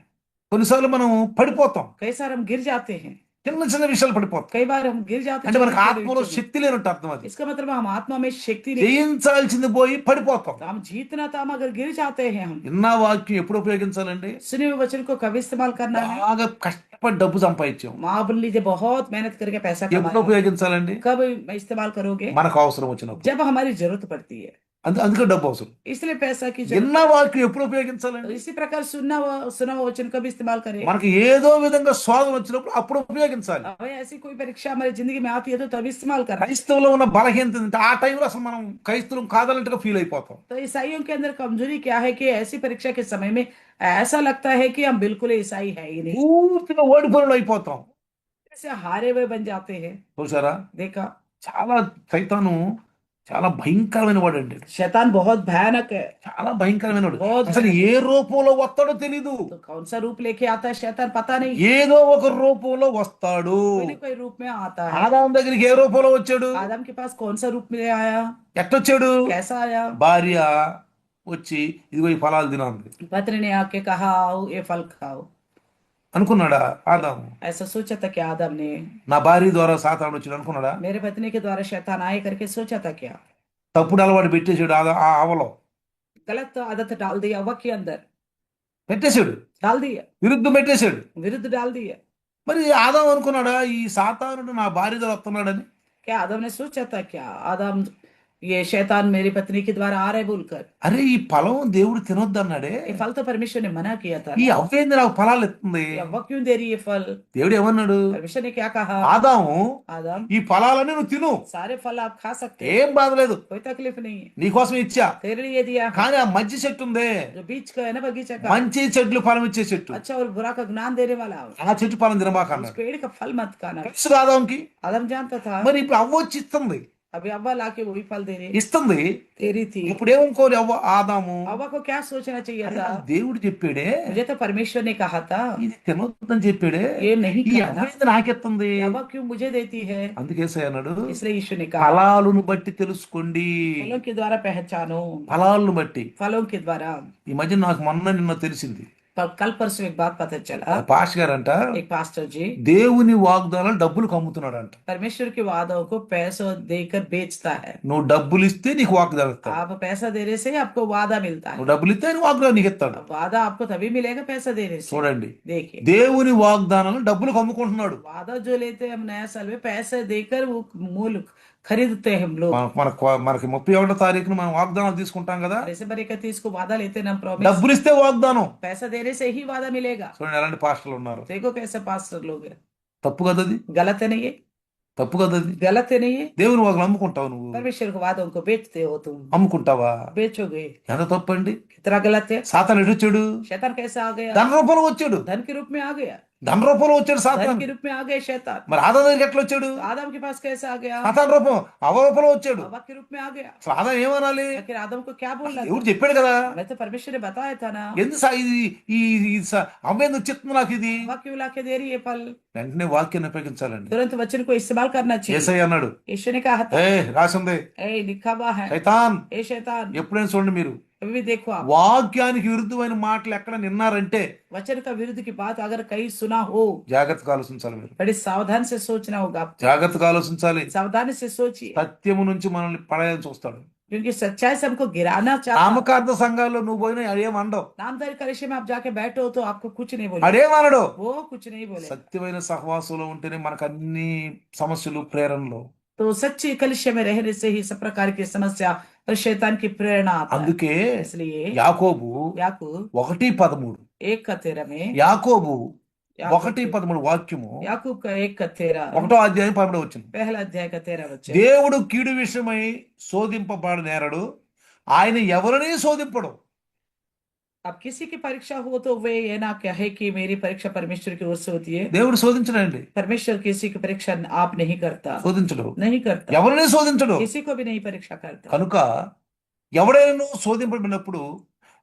కొన్నిసార్లు మనం పడిపోతాం, कई बार हम गिर जाते हैं, చిన్న చిన్న విషయాలు పడిపోతాం. कई बार हम गिर जाते అంటే हैं మనకు छोटे ఆత్మలో विषयों में। శక్తి లేనట్టు అర్థం. అది इसका मतलब हम आत्मा में शक्ति नहीं, జయించాల్సింది పోయి పడిపోతాం. तो हम जीतना था, हम अगर गिर जाते हैं, हम విన్న వాక్యం ఎప్పుడు ఉపయోగించాలండి? सुने हुए वचन को कब इस्तेमाल करना है? బాగా కష్టపడి డబ్బు సంపాదించాం, मान लीजिए बहुत मेहनत करके पैसा ఎప్పుడు कमाया, ఉపయోగించాలండి? कब इस्तेमाल करोगे? మనకు అవసరం వచ్చినప్పుడు. जब हमारी जरूरत पड़ती है, అందుకే డబ్బు అవసరం. इसलिए पैसा की जरूरत। విన్న వాక్యం ఎప్పుడు ఉపయోగించాలండి? इसी प्रकार सुना हुआ वचन कब इस्तेमाल करें? మనకి ఏదో విధంగా స్వాదం వచ్చినప్పుడు అప్పుడు ఉపయోగించాలి. अब ऐसी कोई परीक्षा हमारी जिंदगी में आती है तो तब इस्तेमाल करना। క్రైస్తవులో ఉన్న బలహీనత ఏంటంటే ఆ టైంలో అసలు మనం క్రైస్తవం కాదన్నట్టుగా ఫీల్ అయిపోతాం. तो ईसाइयों के अंदर कमजोरी क्या है कि ऐसी परीक्षा के समय में ऐसा लगता है कि हम बिल्कुल ईसाई है ही नहीं, పూర్తిగా ఓడిపోయిన అయిపోతాం. ऐसे हारे हुए बन जाते हैं। చూసారా, देखा, చాలా సైతాను చాలా భయంకరమైన వాడు అండి. शैतान बहुत भयानक है, చాలా భయంకరమైన వాడు. बहुत అసలు ఏ రూపంలో వస్తాడో తెలీదు, तो कौन सा रूप लेके आता है शैतान पता नहीं, ఏదో ఒక రూపంలో వస్తాడు. कोई न कोई रूप में आता है। ఆదాం దగ్గరికి ఏ రూపంలో వచ్చాడు? आदम के पास कौन सा रूप में आया, ఎట్టొచ్చాడు? कैसा आया? భార్య వచ్చి ఇదిగో ఈ ఫలాలు తినంది पत्नी ने आके कहा आओ ये फल खाओ। అనుకున్నాడా ఆదాము? ऐसा सोचा था कि आदम ने, నా భార్య ద్వారా సాతాను వచ్చాడు అనుకున్నాడా? मेरे पत्नी के द्वारा शैतान आए करके सोचा था क्या? తప్పుడు అలవాటు పెట్టేశాడు ఆ ఆవలో, गलत आदत डाल दिया हवा के अंदर, పెట్టేశాడు, डाल दिया, విరుద్ధం పెట్టేశాడు. विरुद्ध डाल दिया। మరి ఆదాం అనుకున్నాడా ఈ సాతానుడు నా భార్య ద్వారా వస్తున్నాడని? क्या आदम ने सोचा था क्या आदम ये शैतान मेरी पत्नी के द्वारा आ रहे बोलकर? అరే ఈ ఫలం దేవుడు తినొద్దన్నాడే, ये फल तो परमेश्वर ने मना किया था ఈ ना। అవ్వేంది నాకు ఫలాలు ఇస్తుంది? ये हवा क्यों दे रही है फल? దేవుడు ఏమన్నాడు? परमेश्वर ने क्या कहा? ఆదాము आदम ఈ ఫలాలన్నీ నువ్వు తిను, सारे फल आप खा सकते हैं, ఏం బాధ లేదు, कोई तकलीफ नहीं है, నీకోసం ఇచ్చా. तेरे लिए दिया है। కానీ ఆ మధ్య చెట్టు ఉందే, जो बीच का है ना बगीचा का, మంచి చెట్లు ఫలం ఇచ్చే చెట్టు, अच्छा और बुरा का ज्ञान देने वाला, ఆ చెట్టు ఫలం उस తినబాకన్నాడు. पेड़ का फल मत खाना। తెలుసు ఆదాంకి. आदम जानता था, మరి ఇప్పుడు అవ్వ వచ్చి ఇస్తుంది, अभी अव्वा लाके वही फल ఇస్తుంది. दे रही थी। ఇప్పుడు ఏమనుకోవాలి ఆదాము, अव्वा को क्या सोचना चाहिए అరే था? నాకు దేవుడు చెప్పాడే, मुझे तो परमेश्वर ने कहा था ఇది తినొద్దని చెప్పాడే, ये नहीं ఈ खाना, అవ్వేది నాకెత్తుంది. ये अव्वा क्यों मुझे देती है? అందుకేసే అన్నాడు, इसलिए यीशु ने कहा ఫలాలను బట్టి తెలుసుకోండి. फलों के द्वारा पहचानो, ఫలాలను బట్టి. फलों के द्वारा। ఈ మధ్య నాకు మొన్న నిన్న తెలిసింది, पर कल परसों एक बात पता चला, పాస్టర్ గారంట एक पास्टर जी దేవుని వాగ్దానాలు డబ్బులకు అమ్ముతున్నాడంట. परमेश्वर के वादों को पैसों देकर बेचता है। నువ్వు డబ్బులు ఇస్తే నీకు వాగ్దానం ఇస్తాడు, आप पैसा देने से आपको वादा मिलता है। నువ్వు డబ్బులు ఇస్తే ఆయన వాగ్దానం నీకు ఇస్తాడు. अब वादा आपको तभी मिलेगा पैसा देने से। చూడండి, देखिए, దేవుని వాగ్దానాలు డబ్బులకు అమ్ముకుంటున్నాడు. वादा जो लेते हैं हम नया साल में पैसे देकर वो मूल खरीदते हैं हम लोग। మనకి 31వ తారీఖున మనం వాగ్దానాలు తీసుకుంటాం కదా, दिसंबर 31 को वादा लेते हैं हम, प्रॉमिस। డబ్బులు ఇస్తే వాగ్దానం. पैसा देने से ही वादा मिलेगा। చూడండి ఎలాంటి పాస్టర్లు ఉన్నారు. देखो कैसे पास्टर लोग हैं। తప్పు కదా అది, गलत है नहीं है? తప్పు కదా అది. गलत है नहीं है? దేవుని వాగ్దానం అమ్ముకుంటావు, నువ్వు परमेश्वर के वादों को बेचते हो तुम, అమ్ముకుంటావా? बेचोगे। ఎంత తప్పు అండి. कितना गलत है। సాతాను ఎటు వచ్చాడు? शैतान कैसे आ गया? ధన రూపంలో వచ్చాడు, धन के रूप में आ गया। ధన రూపంలో వచ్చాడు धन సాతాను. के रूप में आ गया शैतान। మరి ఆదాం దగ్గరికి ఎట్లా వచ్చాడు? आदम के पास कैसे आ गया? సాతాను రూపం అవ రూపంలో వచ్చాడు. हवा के रूप में आ गया। అసలు ఆదాం ఏమనాలి? आखिर आदम को क्या बोलना था? దేవుడు చెప్పాడు కదా. मैं तो परमेश्वर ने बताया था ना। ఎందుకు ఇది ఈ అవ్వేందుకు చెప్తుంది నాకు ఇది? हवा क्यों लाके दे रही है फल? వెంటనే వాక్యాన్ని ఉపయోగించాలండి. तुरंत वचन को इस्तेमाल करना चाहिए। యేసయ్య అన్నాడు, यीशु ने कहा था, రాసింది, ए लिखा हुआ है, శైతాన్ ए शैतान। ఎప్పుడైనా చూడండి మీరు अभी भी देखो आप, వాక్యానికి విరుద్ధమైన మాటలు ఎక్కడ నిన్నారంటే वचन का विरुद्ध की बात अगर कहीं सुना हो, జాగ్రత్తగా ఆలోచించాలి. మీరు बड़ी सावधान से सोचना होगा आपको। జాగ్రత్తగా ఆలోచించాలి. सावधानी से सोचिए, సత్యము నుంచి మనల్ని పడేయాలని చూస్తాడు. क्योंकि सच्चाई से हमको गिराना चाहता है। నామకార్థ సంఘాల్లో నువ్వు పోయినా అడేమనడవు, नामधारी कलिसिया में आप जाके बैठे हो तो आपको कुछ नहीं बोले, అడేమనడు. वो कुछ नहीं बोले। సత్యమైన సహవాసంలో ఉంటేనే మనకు అన్ని సమస్యలు ప్రేరణలో. तो सच्ची कलिसिया में रहने से ही सब प्रकार की समस्या और शैतान की प्रेरणा आता है। అందుకే इसलिए యాకోబు याकूब 1:13 1:13 में, యాకోబు याकूब 1:13 వాక్యము याकूब का 1:13 1వ అధ్యాయం 12వ వచనం. पहला अध्याय का 13 वचन। దేవుడు కీడు విషయమై శోధింపబడనేరడు, ఆయన ఎవరిని శోధింపడు. अब किसी की परीक्षा हो तो वे ये ना कहे कि मेरी परीक्षा परमेश्वर की ओर से होती है। దేవుడు శోధించడండి, परमेश्वर किसी की परीक्षा आप नहीं करता, శోధించడు, नहीं करता, ఎవరిని శోధించడు. किसी को भी नहीं परीक्षा करता। కనుక ఎవడైనా శోధింపబడినప్పుడు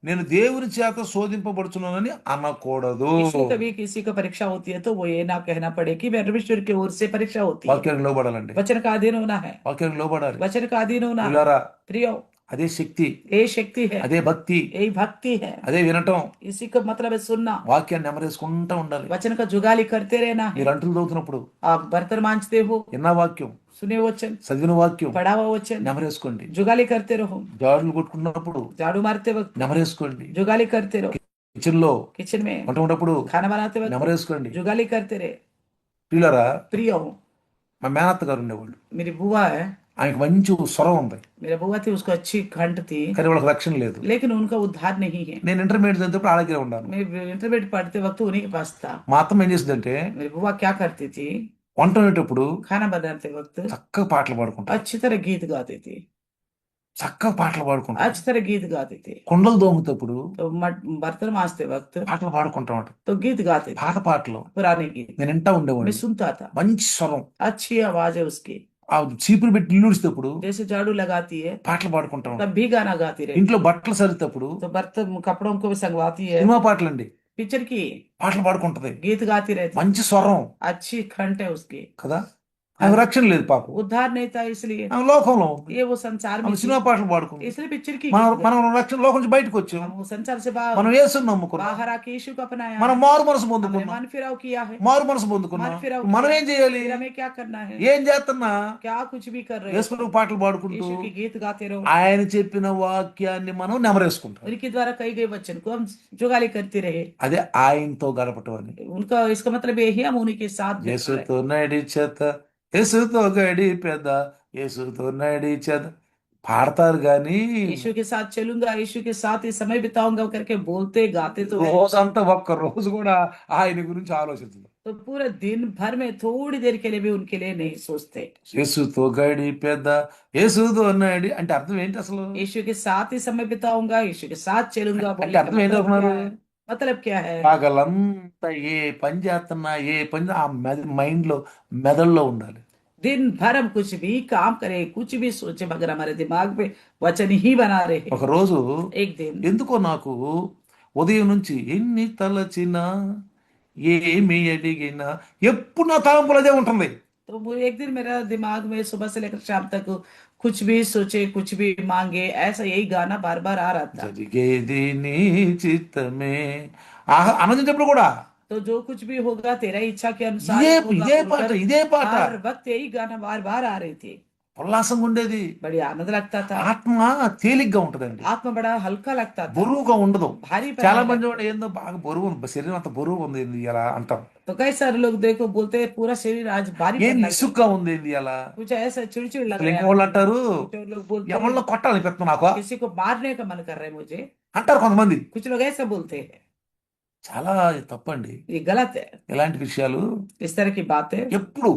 నేను దేవుని చేత శోధింపబడుచున్నానని అనకూడదు. किसी कभी किसी को परीक्षा होती है तो वो ये ना कहना पड़े कि परमेश्वर की ओर से परीक्षा होती है। వాక్యానికి లోబడాలండి, वचन का अधीन होना है, వాక్యానికి లోబడాలి. वचन का अधीन होना है। పిల్లరా, प्रियो, అదే శక్తి, ये शक्ति है, అదే భక్తి, यही भक्ति है। అదే వినటం. इसी का मतलब है सुनना, వాక్యాన్ని నెమరేసుకుంటా ఉండాలి. वचन का जुगाली करते रहना है। మీరు అంటులు చదువుతున్నప్పుడు आप बर्तन मांजते हो, విన్న వాక్యం, सुने वचन, చదివిన వాక్యం पढ़ा हुआ वचन, నెమరేసుకోండి. जुगाली करते रहो। జాడులు కొట్టుకున్నప్పుడు झाड़ू मारते वक्त నెమరేసుకోండి. जुगाली करते रहो। కిచెన్ లో किचन में వంట ఉన్నప్పుడు खाना बनाते वक्त నెమరేసుకోండి. जुगाली करते रहे। పిల్లరా, प्रियो, మా మేనత్త గారు ఉండేవాళ్ళు, मेरी बुआ है, ఆయనకి మంచి స్వరం ఉంది, मेरा बुआ थी, उसको अच्छी खंड थी, కానీ వాళ్ళకి రక్షణ లేదు. लेकिन उनका उद्धार नहीं है। నేను ఇంటర్మీడియట్ చదివేటప్పుడు ఆడ దగ్గర ఉన్నాను. मैं इंटरमीडिएट पढ़ते वक्त उन्हीं के पास था। మా అత్తమ్మ ఏం చేసిందంటే मेरी बुआ क्या करती थी, వంట వండేటప్పుడు खाना बनाते वक्त చక్కగా పాటలు పాడుకుంటారు, अच्छी तरह गीत गाती थी, చక్కగా పాటలు పాడుకుంటారు. अच्छी तरह गीत गाती थी। కుండలు దోముతప్పుడు तो बर्तन मांजते वक्त పాటలు పాడుకుంటాం. तो गीत गाते थे, పాత పాటలు पुराने गीत నేను వింటా मैं ఉండేవాడిని. सुनता था। మంచి స్వరం. अच्छी आवाज है उसकी, ఆ చీపురు పెట్టి ఇల్లు ఊడ్చేటప్పుడు जैसे झाड़ू लगाती है పాటలు పాడుకుంటాం. तब भी गाना गाती रही। ఇంట్లో బట్టలు సరితేటప్పుడు तो बर्तन कपड़ों को भी संगवाती है, సినిమా పాటలండి, पिक्चर की పాటలు పాడుకుంటది, गीत गाती रहती, మంచి స్వరం अच्छी खंड है उसकी। కదా. ఆమె రక్షణ లేదు పాపం, उद्धार नहीं था, इसलिए ఆమె లోకంలో ఉంది. ये वो संसार में ఆమె थी, సినిమా పాటలు పాడుకుంది. इसलिए पिक्चर की మనం गीत మనం రక్షణ లోకం నుంచి బయటకు వచ్చాం. हम वो संसार से మనం యేసుని నమ్ముకున్నాం, बाहर आके यीशु को अपनाया, మనం మారు మనసు हमने పొందుకున్నాం. मन फिराव किया है। మారు మనసు పొందుకున్నాం. मन फिराव మనం किया। ఏం చేయాలి? फिर हमें क्या करना है? ఏం చేస్తున్నా क्या कुछ भी कर रहे యేసు हो, ప్రభు పాటలు పాడుకుంటూ यीशु की गीत गाते रहो। ఆయన చెప్పిన వాక్యాన్ని మనం నెమరేసుకుంటాం. उनके द्वारा कही गई वचन को हम जुगाली करते रहे। అదే ఆయనతో గడపటం అని. उनका इसका मतलब यही हम उन्हीं के साथ जुड़ रहे। యేసుతో నడిచేత, యేసుతో గడిపేద, యేసుతో నడిచేద పాడతారు గాని यीशु के साथ चलूंगा, यीशु के साथ ही समय बिताऊंगा करके बोलते गाते तो है। రోజంతా ఒక్క రోజు కూడా ఆయన గురించి ఆలోచించదు. तो पूरे दिन भर में थोड़ी देर के लिए भी उनके लिए नहीं सोचते। యేసుతో గడిపేద, యేసుతో నడి అంటే అర్థం ఏంటి అసలు? यीशु के साथ ही समय बिताऊंगा, यीशु के साथ चलूंगा అంటే बोलने का అర్థం ఏంటి मतलब क्या అనుకున్నారు? है? मतलब क्या है? పగలంతా ఏ పని చేస్తున్నా, ఏ పని ఆ మైండ్ లో మెదడులో ఉండాలి. दिन भर हम कुछ भी काम करें, कुछ भी सोचे, मगर हमारे दिमाग में वचन ही बना रहे। ఒక రోజు एक दिन ఎందుకో నాకు ఉదయం నుంచి ఎన్ని తలచినా ఏమి అడిగినా ఎప్పుడు నా తలంపులు అదే ఉంటుంది. तो वो एक दिन मेरा दिमाग में सुबह से लेकर शाम तक कुछ भी सोचे, कुछ भी मांगे, ऐसा यही गाना बार बार आ रहा था। జరిగేది నీ చిత్తమే ఆనందించినప్పుడు కూడా तो जो कुछ भी होगा तेरा इच्छा के अनुसार ఇదే ही होगा ఇదే పాట बोलकर ఇదే పాట हर वक्त यही गाना बार बार आ रही थी। ఉల్లాసంగా ఉండేది. बड़ी आनंद लगता था, ఆత్మ తేలిగ్గా ఉంటదండి, आत्मा बड़ा हल्का लगता था, బరువుగా ఉండదు. भारी చాలా पड़ने మంది लगता। కూడా ఏందో బాగా బరువు ఉంది, శరీరం అంత బరువు ఉంది ఏంది ఇలా అంటాం. तो कई सारे लोग देखो बोलते हैं पूरा शरीर आज भारी ఏంది पड़ने लगा, ఇసుగ్గా ఉంది ఏంది అలా. कुछ ऐसा चिड़चिड़ लग అసలు रहा है ఇంకోళ్ళు आज। అంటారు कुछ और लोग बोलते हैं ఎవరిలో కొట్టాలనిపిస్తుంది నాకు किसी को मारने का मन कर रहा है मुझे, అంటారు కొంతమంది. कुछ लोग ऐसा बोलते हैं। చాలా తప్పండి ये गलत है। ఇలాంటి విషయాలు. इस तरह की बातें ఎప్పుడు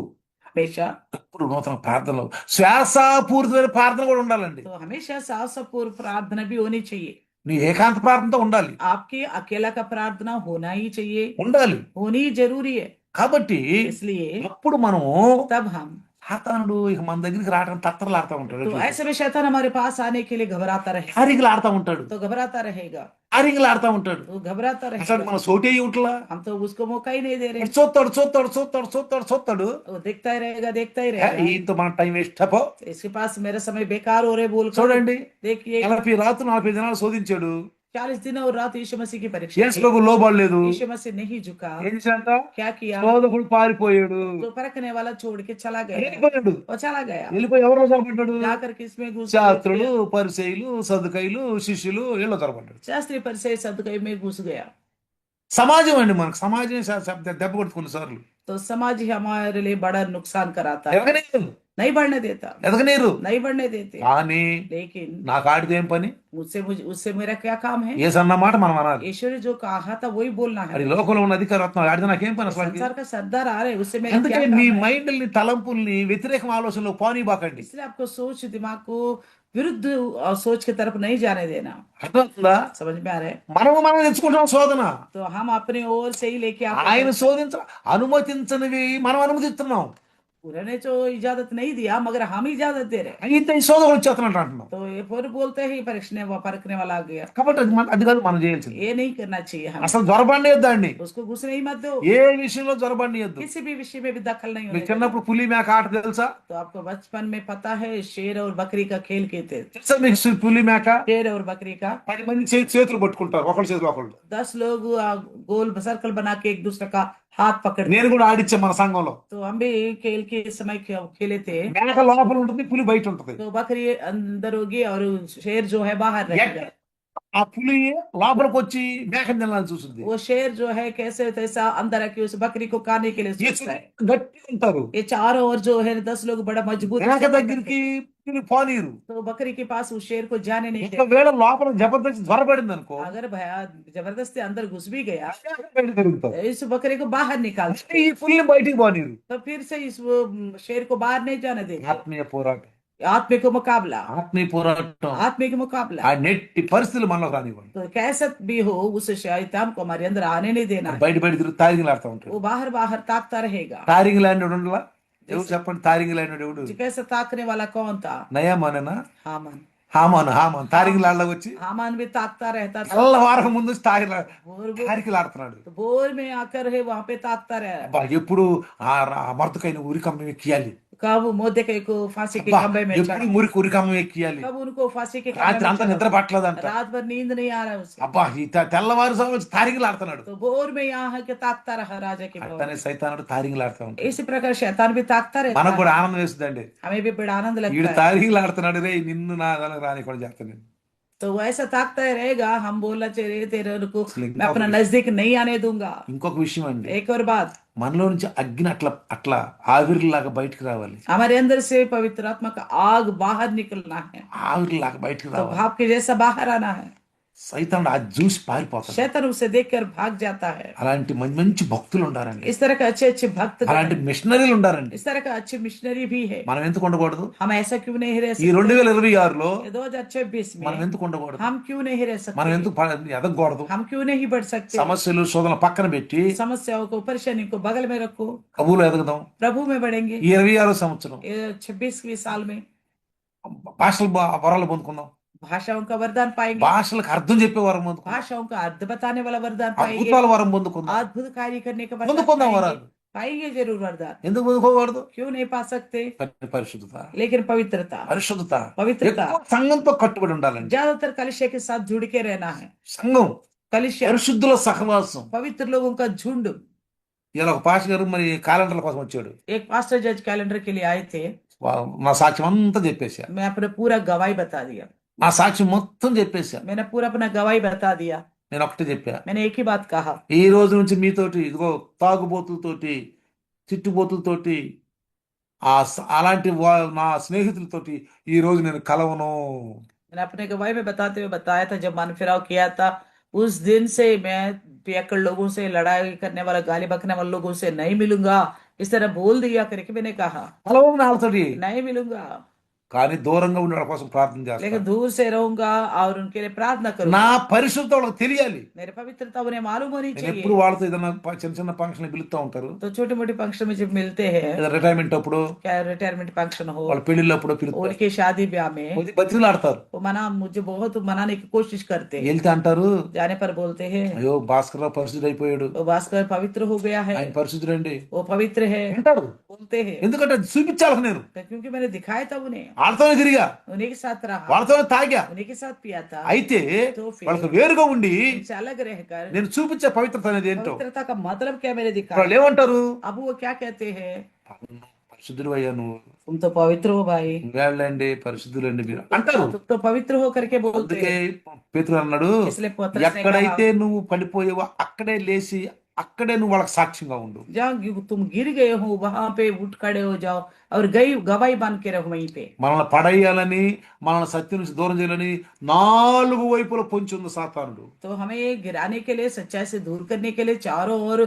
हमेशा, ఎప్పుడు నూతన ప్రార్థనలు, శ్వాసపూరితమైన ప్రార్థన కూడా ఉండాలండి. तो हमेशा सावधानपूर्व प्रार्थना भी होनी चाहिए। నీ ఏకాంత ప్రార్థనతో ఉండాలి आपकी अकेला का प्रार्थना होना ही चाहिए, ఉండాలి. होनी जरूरी है। కాబట్టి इसलिए అప్పుడు మనము तब हम, సాతానుడు ఇక మన దగ్గరికి రావడం తత్తరలాడుతూ ఉంటాడు, तो ऐसे में शैतान हमारे पास आने के लिए घबराता रहेगा, హారింగ్లు ఆడుతూ ఉంటాడు, तो घबराता रहेगा, హారింగ్లు ఆడుతూ ఉంటాడు. तो घबराता అసలు रहेगा। మన సోటే ఇవ్వట్లా, हम तो उसको मौका ही नहीं दे रहे, చూస్తాడు చూస్తాడు చూస్తాడు చూస్తాడు చూస్తాడు. वो देखता ही रहेगा। ఈయనతో మన టైం వేస్ట్ అపో. इसके पास मेरा समय बेकार हो रहे बोल చూడండి, देखिए 40 రాత్రులు 40 దినాలు శోధించాడు, 40 दिन और रात यीशु मसीह की परीक्षा యేసు की। ప్రభు లోబడలేదు. यीशु मसीह नहीं झुका, ఏం చేశాడంట? क्या किया? శోధకుడు పారిపోయాడు, तो परखने वाला छोड़ के चला गया, వెళ్ళిపోయాడు. और चला गया, వెళ్ళిపోయి ఎవరో చొరబడ్డాడు? जाकर किसमें घुस శాస్త్రులు, పరిసయ్యులు, సదుకైలు, శిష్యులు వీళ్ళు చొరబడ్డాడు. शास्त्री पर से सदगई में घुस गया। సమాజం అండి, మనకు సమాజం దెబ్బ కొడుతుంది సార్లు. तो समाज ही हमारे लिए बड़ा नुकसान कराता है, ఎదగనీరు, नहीं बढ़ने देता, ఎదగనీరు. नहीं बढ़ने देते। కానీ लेकिन నాకు ఆడితే ఏం పని? उससे मेरा क्या काम है? ఏసన్న మాట మనం అనాలి. ईश्वर ने जो कहा था वही बोलना है। అది లోకంలో ఉన్న అధికారత్వం ఆడితే నాకేం పని అసలు? संसार का सरदार आ रहे, उससे मेरा क्या అందుకే काम మీ है? మైండ్ని, తలంపుల్ని వ్యతిరేక ఆలోచనలో పోనీబాకండి. इसलिए आपको सोच, दिमाग को विरुद्ध और सोच की तरफ नहीं जाने देना। అర్థమవుతుందా? समझ में आ रहा है? మనం తెచ్చుకుంటాం శోధన. तो हम अपने ओर से ही लेके ఆయన आते, శోధించ అనుమతించనివి మనం అనుమతిస్తున్నాం. उन्होंने जो इजाजत नहीं दिया मगर हम इजाजत दे रहे। అయితే ఈ శోధన వచ్చేస్తున్నట్టు అంటున్నాం. तो ये फिर बोलते ही परखने वाला आ गया। కాబట్టి అది కాదు మనం చేయాల్సింది. ये नहीं करना चाहिए हमें, అసలు జ్వరబండియొద్దండి. उसको घुसने ही मत दो, ఏ విషయంలో జ్వరబండియొద్దు. किसी भी विषय में भी दखल नहीं होने మీకు देना। చిన్నప్పుడు పులి మేక ఆట తెలుసా? तो आपको बचपन में पता है शेर और बकरी का खेल के थे? తెలుసా మీకు పులి మేక? शेर और बकरी का 10 మంది చేతులు పట్టుకుంటారు, ఒకళ్ళ చేతులు ఒకళ్ళు. 10 लोग गोल सर्कल बना के एक दूसरे का हाथ पकड़। నేను కూడా ఆడిచ్చా మన సంఘంలో. तो हम भी खेल के समय खेले थे। మేక లోపల ఉంటుంది, పులి బయట ఉంటుంది. तो बकरी अंदर होगी और शेर जो है बाहर रहेगा। ఆ పులి లోపలికి వచ్చి మేకని తినాలని చూస్తుంది. वो शेर जो है कैसे तैसा अंदर आके उस बकरी को खाने के लिए सोचता है। గట్టిగా ఉంటారు. ये चारों ओर जो है 10 लोग बड़ा मजबूत మేక దగ్గరికి పులి పోనీరు. तो बकरी के पास उस शेर को जाने नहीं देते। ఒకవేళ లోపల జబర్దస్త్ జ్వరపడింది అనుకో, अगर भया जबरदस्ती अंदर घुस भी गया బయట తిరుగుతారు. तो इस बकरी को बाहर निकाल, ఈ పులిని బయటికి పోనీరు. तो फिर से इस शेर को बाहर नहीं जाने देते। ఆత్మీయ పోరాటం, आत्मिक मुकाबला, ఆత్మీయ పోరాటం. आत्मिक मुकाबला। ఆ నెట్టి పరిస్థితులు మనలోకి రానివ్వండి. तो कैसा भी हो उस शैतान को हमारे अंदर आने नहीं देना है। బయట తిరుగు తారింగ్లు ఆడుతూ ఉంటాడు. वो बाहर बाहर ताकता रहेगा। తారింగ్లు ఆడినోడు ఉండలా? ఎవరు చెప్పండి, తారింగ్లు ఆడినోడు ఎవడు? जो कैसा ताकने वाला कौन था? నయామానేనా? हामान। హామాను తారింగ్లు ఆడలోకి వచ్చి हामान भी ताकता रहता था। తెల్లవారం ముందు भोर తారికలు ఆడుతున్నాడు. तो भोर में आकर है वहां पे ताकता रहा। అబ్బా, ఎప్పుడు ఆ మరదకైన ఉరికమ్మ ఎక్కియాలి. कब मोर्देकाई को फांसी के అబ్బా, खंभे में ఎప్పుడు चढ़ा, మురికి ఉరికమ్మ ఎక్కియాలి. कब उनको फांसी के खंभे రాత్రి में అంతా चढ़ा। నిద్ర పట్టలేదంట. रात भर नींद नहीं आ रहा उसे। అబ్బా, ఈ తెల్లవారు వచ్చి తారింగ్లు ఆడుతున్నాడు. तो भोर में यहाँ के ताकता रहा राजा के भवन అట్టనే में। సైతానుడు తారింగ్లు ఆడుతూ ఉంటాడు. इसी प्रकार शैतान भी ताकता रहता మనకు है। కూడా ఆనందం వేస్తుందండి. हमें भी बड़ा आनंद వీడు लगता है। తారింగ్లు ఆడుతున్నాడు రే, నిన్ను నా దానికి రాని కూడా చేస్తాను. तो वो ऐसा ताकता ही रहेगा, हम बोलना चाहिए तेरे को అసలు मैं अपना नजदीक नहीं आने दूंगा। ఇంకొక విషయం అండి, एक और बात, మనలో నుంచి అగ్ని అట్లా అట్లా ఆవిరిలాగా బయటకు రావాలి. हमारे अंदर से पवित्र आत्मा का आग बाहर निकलना है, ఆవిరిలాగా బయటకు तो రావాలి. भाप के जैसा बाहर आना है। సైతానుడు అది చూసి పారిపోతాడు. शैतान उसे देखकर भाग जाता है। అలాంటి మంచి మంచి భక్తులు ఉండారండి, इस तरह का अच्छे अच्छे भक्त అలాంటి మిషనరీలు ఉండారండి. इस तरह का अच्छे मिशनरी भी है। మనం ఎందుకు ఉండకూడదు? हम ऐसा क्यों नहीं रह ఈ सकते? 2026లో 2026 మనం में ఎందుకు ఉండకూడదు? हम क्यों नहीं रह మనం सकते? ఎందుకు ఎదగకూడదు? हम क्यों नहीं बढ़ सकते? సమస్యలు శోధనలు పక్కన పెట్టి समस्याओं को परेशानी को बगल में रखो, ప్రభువులో ఎదగదాం. प्रभु में बढ़ेंगे। ఈ 26వ సంవత్సరం 26वीं साल में భాషలు వరాలు పొందుకుందాం. भाषाओं का वरदान पाएंगे, భాషలకు అర్థం చెప్పే వరం పొందుకుందాం. भाषाओं का अर्थ बताने वाला वरदान पाएंगे, అద్భుతాల వరం పొందుకుందాం. अद्भुत कार्य करने का वरदान పొందుకుందాం पाएंगे। వరాలు. पाएंगे जरूर वरदान, ఎందుకు పొందుకోకూడదు? क्यों नहीं पा सकते? పరిశుద్ధత, लेकिन पवित्रता, పరిశుద్ధత पवित्रता ఎక్కువ సంఘంతో కట్టుబడి ఉండాలండి. ज्यादातर कलिशे के साथ जुड़ के रहना है। సంఘం कलिशा పరిశుద్ధుల సహవాసం. पवित्र लोगों का झुंड। ఇలా ఒక పాస్టర్ గారు మరి క్యాలెండర్ల కోసం వచ్చాడు. एक पास्टर जज कैलेंडर के लिए आए थे, నా సాక్ష్యం అంతా చెప్పేశా, मैं अपना पूरा गवाही बता दिया, నా సాక్ష్యం మొత్తం చెప్పేశా. मैंने पूरा अपना गवाही बता दिया। నేను ఒకటే చెప్పా, मैंने एक ही बात कहा, ఈ రోజు నుంచి మీతోటి ఇదిగో తాగుబోతులతోటి చిట్టుబోతులతోటి అలాంటి నా స్నేహితులతోటి ఈ రోజు నేను కలవను. मैंने अपने गवाही में बताते हुए बताया था, जब मन फिराव किया था उस दिन से मैं पियक्कड़ लोगों से, लड़ाई करने वाला, गाली बकने वाले लोगों से नहीं मिलूंगा, इस तरह बोल दिया करके मैंने कहा, కలవను వాళ్ళతోటి. नहीं मिलूंगा, కానీ దూరంగా ఉండే వాళ్ళ కోసం ప్రార్థన लेकिन చేస్తాను. दूर से रहूंगा और उनके लिए प्रार्थना నా करूंगा। పరిశుద్ధత వాళ్ళకి తెలియాలి. मेरी पवित्रता उन्हें मालूम होनी నేను चाहिए। ఎప్పుడు వాళ్ళతో ఏదైనా చిన్న చిన్న ఫంక్షన్ పిలుస్తూ ఉంటారు, तो छोटी मोटी फंक्शन में जब मिलते हैं, లేదా రిటైర్మెంట్ అప్పుడు, क्या रिटायरमेंट फंक्शन हो, వాళ్ళ పెళ్లిళ్ళప్పుడు పిలుస్తారు, उनके शादी ब्याह में బతిలు ఆడతారు. वो मुझे बहुत मनाने की कोशिश करते हैं। వెళ్తే అంటారు, जाने पर बोलते हैं అయ్యో భాస్కర్ రావు పరిశుద్ధుడు అయిపోయాడు, वो भास्कर पवित्र हो गया है, ఆయన పరిశుద్ధుడండి वो पवित्र है, అంటారు. बोलते हैं। ఎందుకంటే అది చూపించాలి నేను. क्योंकि मैंने दिखाया था उन्हें, వాళ్ళతోనే తిరిగా, उन्हीं के साथ रहा, వాళ్ళతోనే తాగా. उन्हीं के साथ पिया था। అయితే तो फिर వాళ్ళకి వేరుగా ఉండి उनसे अलग रहकर నేను చూపించే పవిత్రత అనేది ఏంటో पवित्रता का मतलब क्या मैंने दिखाया। వాళ్ళు ఏమంటారు? अब वो क्या कहते हैं, పరిశుద్ధుడు అయ్యా నువ్వు, तुम तो पवित्र हो भाई, వేళ్ళండి పరిశుద్ధులండి మీరు అంటారు. तुम तो पवित्र हो करके बोलते అందుకే हैं। పేతురు అన్నాడు, इसलिए पतरस ने ఎక్కడైతే कहा, నువ్వు పడిపోయావో అక్కడే లేచి అక్కడే నువ్వు వాళ్ళకి సాక్ష్యంగా ఉండు. जहाँ तुम गिर गए हो वहां पे उठ खड़े हो जाओ और गवाही बन के रहो वहीं पे। మనల్ని పడేయాలని, మనల్ని సత్యం నుంచి దూరం చేయాలని 4 వైపులా పొంచి ఉంది సాతానుడు. तो हमें गिराने के लिए, सच्चाई से दूर करने के लिए चारों ओर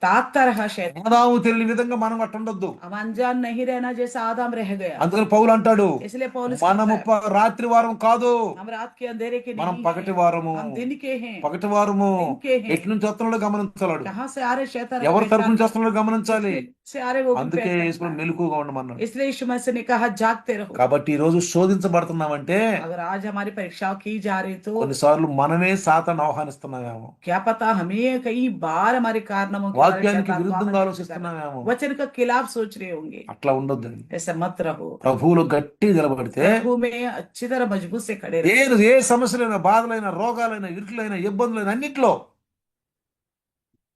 ताकता रहा शैतान। ఆదాము తెలియని విధంగా మనం అట్ట ఉండొద్దు. हम अनजान नहीं रहना जैसा आदम रह गया। అందుకని పౌలు అంటాడు, इसलिए पौलुस మనము कहता है, రాత్రి వారం కాదు, हम रात के अंधेरे के మనం नहीं పగటి हैं, వారము. हम दिन के हैं। పగటి వారము दिन के हैं। ఎటు నుంచి వస్తున్నాడో గమనించాడు, कहाँ से आ रहे शैतान, ఎవరి తరపు पहचान నుంచి వస్తున్నాడో గమనించాలి. से आ रहे वो भी అందుకే पहचानना యేసు है। మెలకుగా ఉండమన్నాడు. इसलिए यीशु मसीह ने कहा जागते रहो। కాబట్టి ఈ రోజు శోధించబడుతున్నామంటే अगर आज हमारी परीक्षाओं की जा रही तो కొన్నిసార్లు మనమే సాతాను ఆహ్వానిస్తున్నామేమో, क्या पता हमें कई बार हमारे कारनामों के बारे में వాక్యానికి शैतान को విరుద్ధంగా आमंत्रित कर- ఆలోచిస్తున్నామేమో. वचन का खिलाफ सोच रहे होंगे। అట్లా ఉండొద్దండి. ऐसा मत रहो। ప్రభువులు గట్టి నిలబడితే प्रभु में अच्छी तरह मजबूत से खड़े रहो। ఏ సమస్యలైనా, బాధలైనా, రోగాలైనా, ఇరుకులైనా, ఇబ్బందులైనా అన్నిట్లో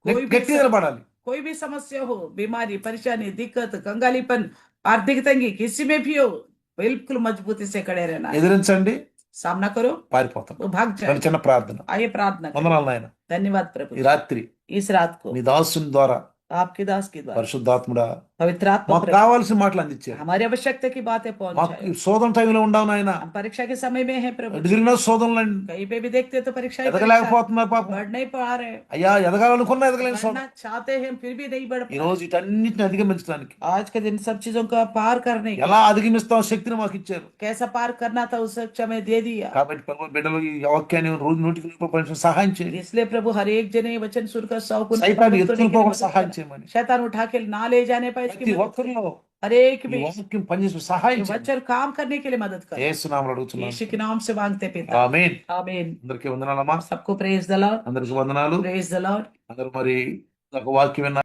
कोई भी గట్టి నిలబడాలి. कोई भी समस्या हो, बीमारी, परेशानी, दिक्कत, कंगालीपन, आर्थिक तंगी, किसी में भी हो, बिल्कुल मजबूती से खड़े रहना है। ఎదిరించండి, सामना करो, పారిపోతాం. वो भाग जाए। చిన్న చిన్న ప్రార్థన. आइए प्रार्थना करें। వందనాలు నాయన, धन्यवाद प्रभु, ఈ రాత్రి इस रात को నీ దాసుని ద్వారా आपके दास के द्वारा పరిశుద్ధాత్ముడా पवित्र आत्मा మాకు प्रभु, కావాల్సిన మాటలు అందించారు. हमारी आवश्यकता की बातें మాకు पहुंचाए। ఈ శోధన టైంలో ఉండవు నాయన, हम परीक्षा के समय में है प्रभु, ఎదిగిన శోధనలండి, कहीं पे भी देखते तो परीक्षा ही परीक्षा, ఎదగలేకపోతున్నారు పాపం. बढ़ नहीं पा रहे, అయ్యా ఎదగాలనుకున్నా ఎదగలేని శోధన. बढ़ना चाहते हैं फिर भी नहीं बढ़ ఈ पा రోజు వీటన్నిటిని అధిగమించడానికి रहे। आज के दिन सब चीजों का पार करने की, ఎలా అధిగమిస్తాం శక్తిని మాకు ఇచ్చారు. कैसा पार करना था उस समय दे दिया। కాబట్టి ప్రభు బిడ్డలు ఈ వాక్యాన్ని రోజు 100% సహాయం చేయండి. इसलिए प्रभु हर एक जने वचन सुनकर 100 गुना సైతాన్ని मदद करने ఎత్తుకుని के लिए పోకుండా मदद సహాయం करना। చేయమని, शैतान उठा के ना ले जाने पर इसकी ప్రతి मदद ఒక్కరిలో करें। हर एक ఈ में వాక్యం పనిచేసి సహాయం చేయండి. वचन काम करने के लिए मदद करें। యేసు నామములో అడుగుతున్నాను, यीशु के नाम से मांगते पिता, ఆమేన్. आमीन। అందరికీ వందనాలమ్మా, सबको प्रेज द लॉर्ड, అందరికీ వందనాలు. Praise the Lord. అందరూ మరి ఒక వాక్యం విన్నారు.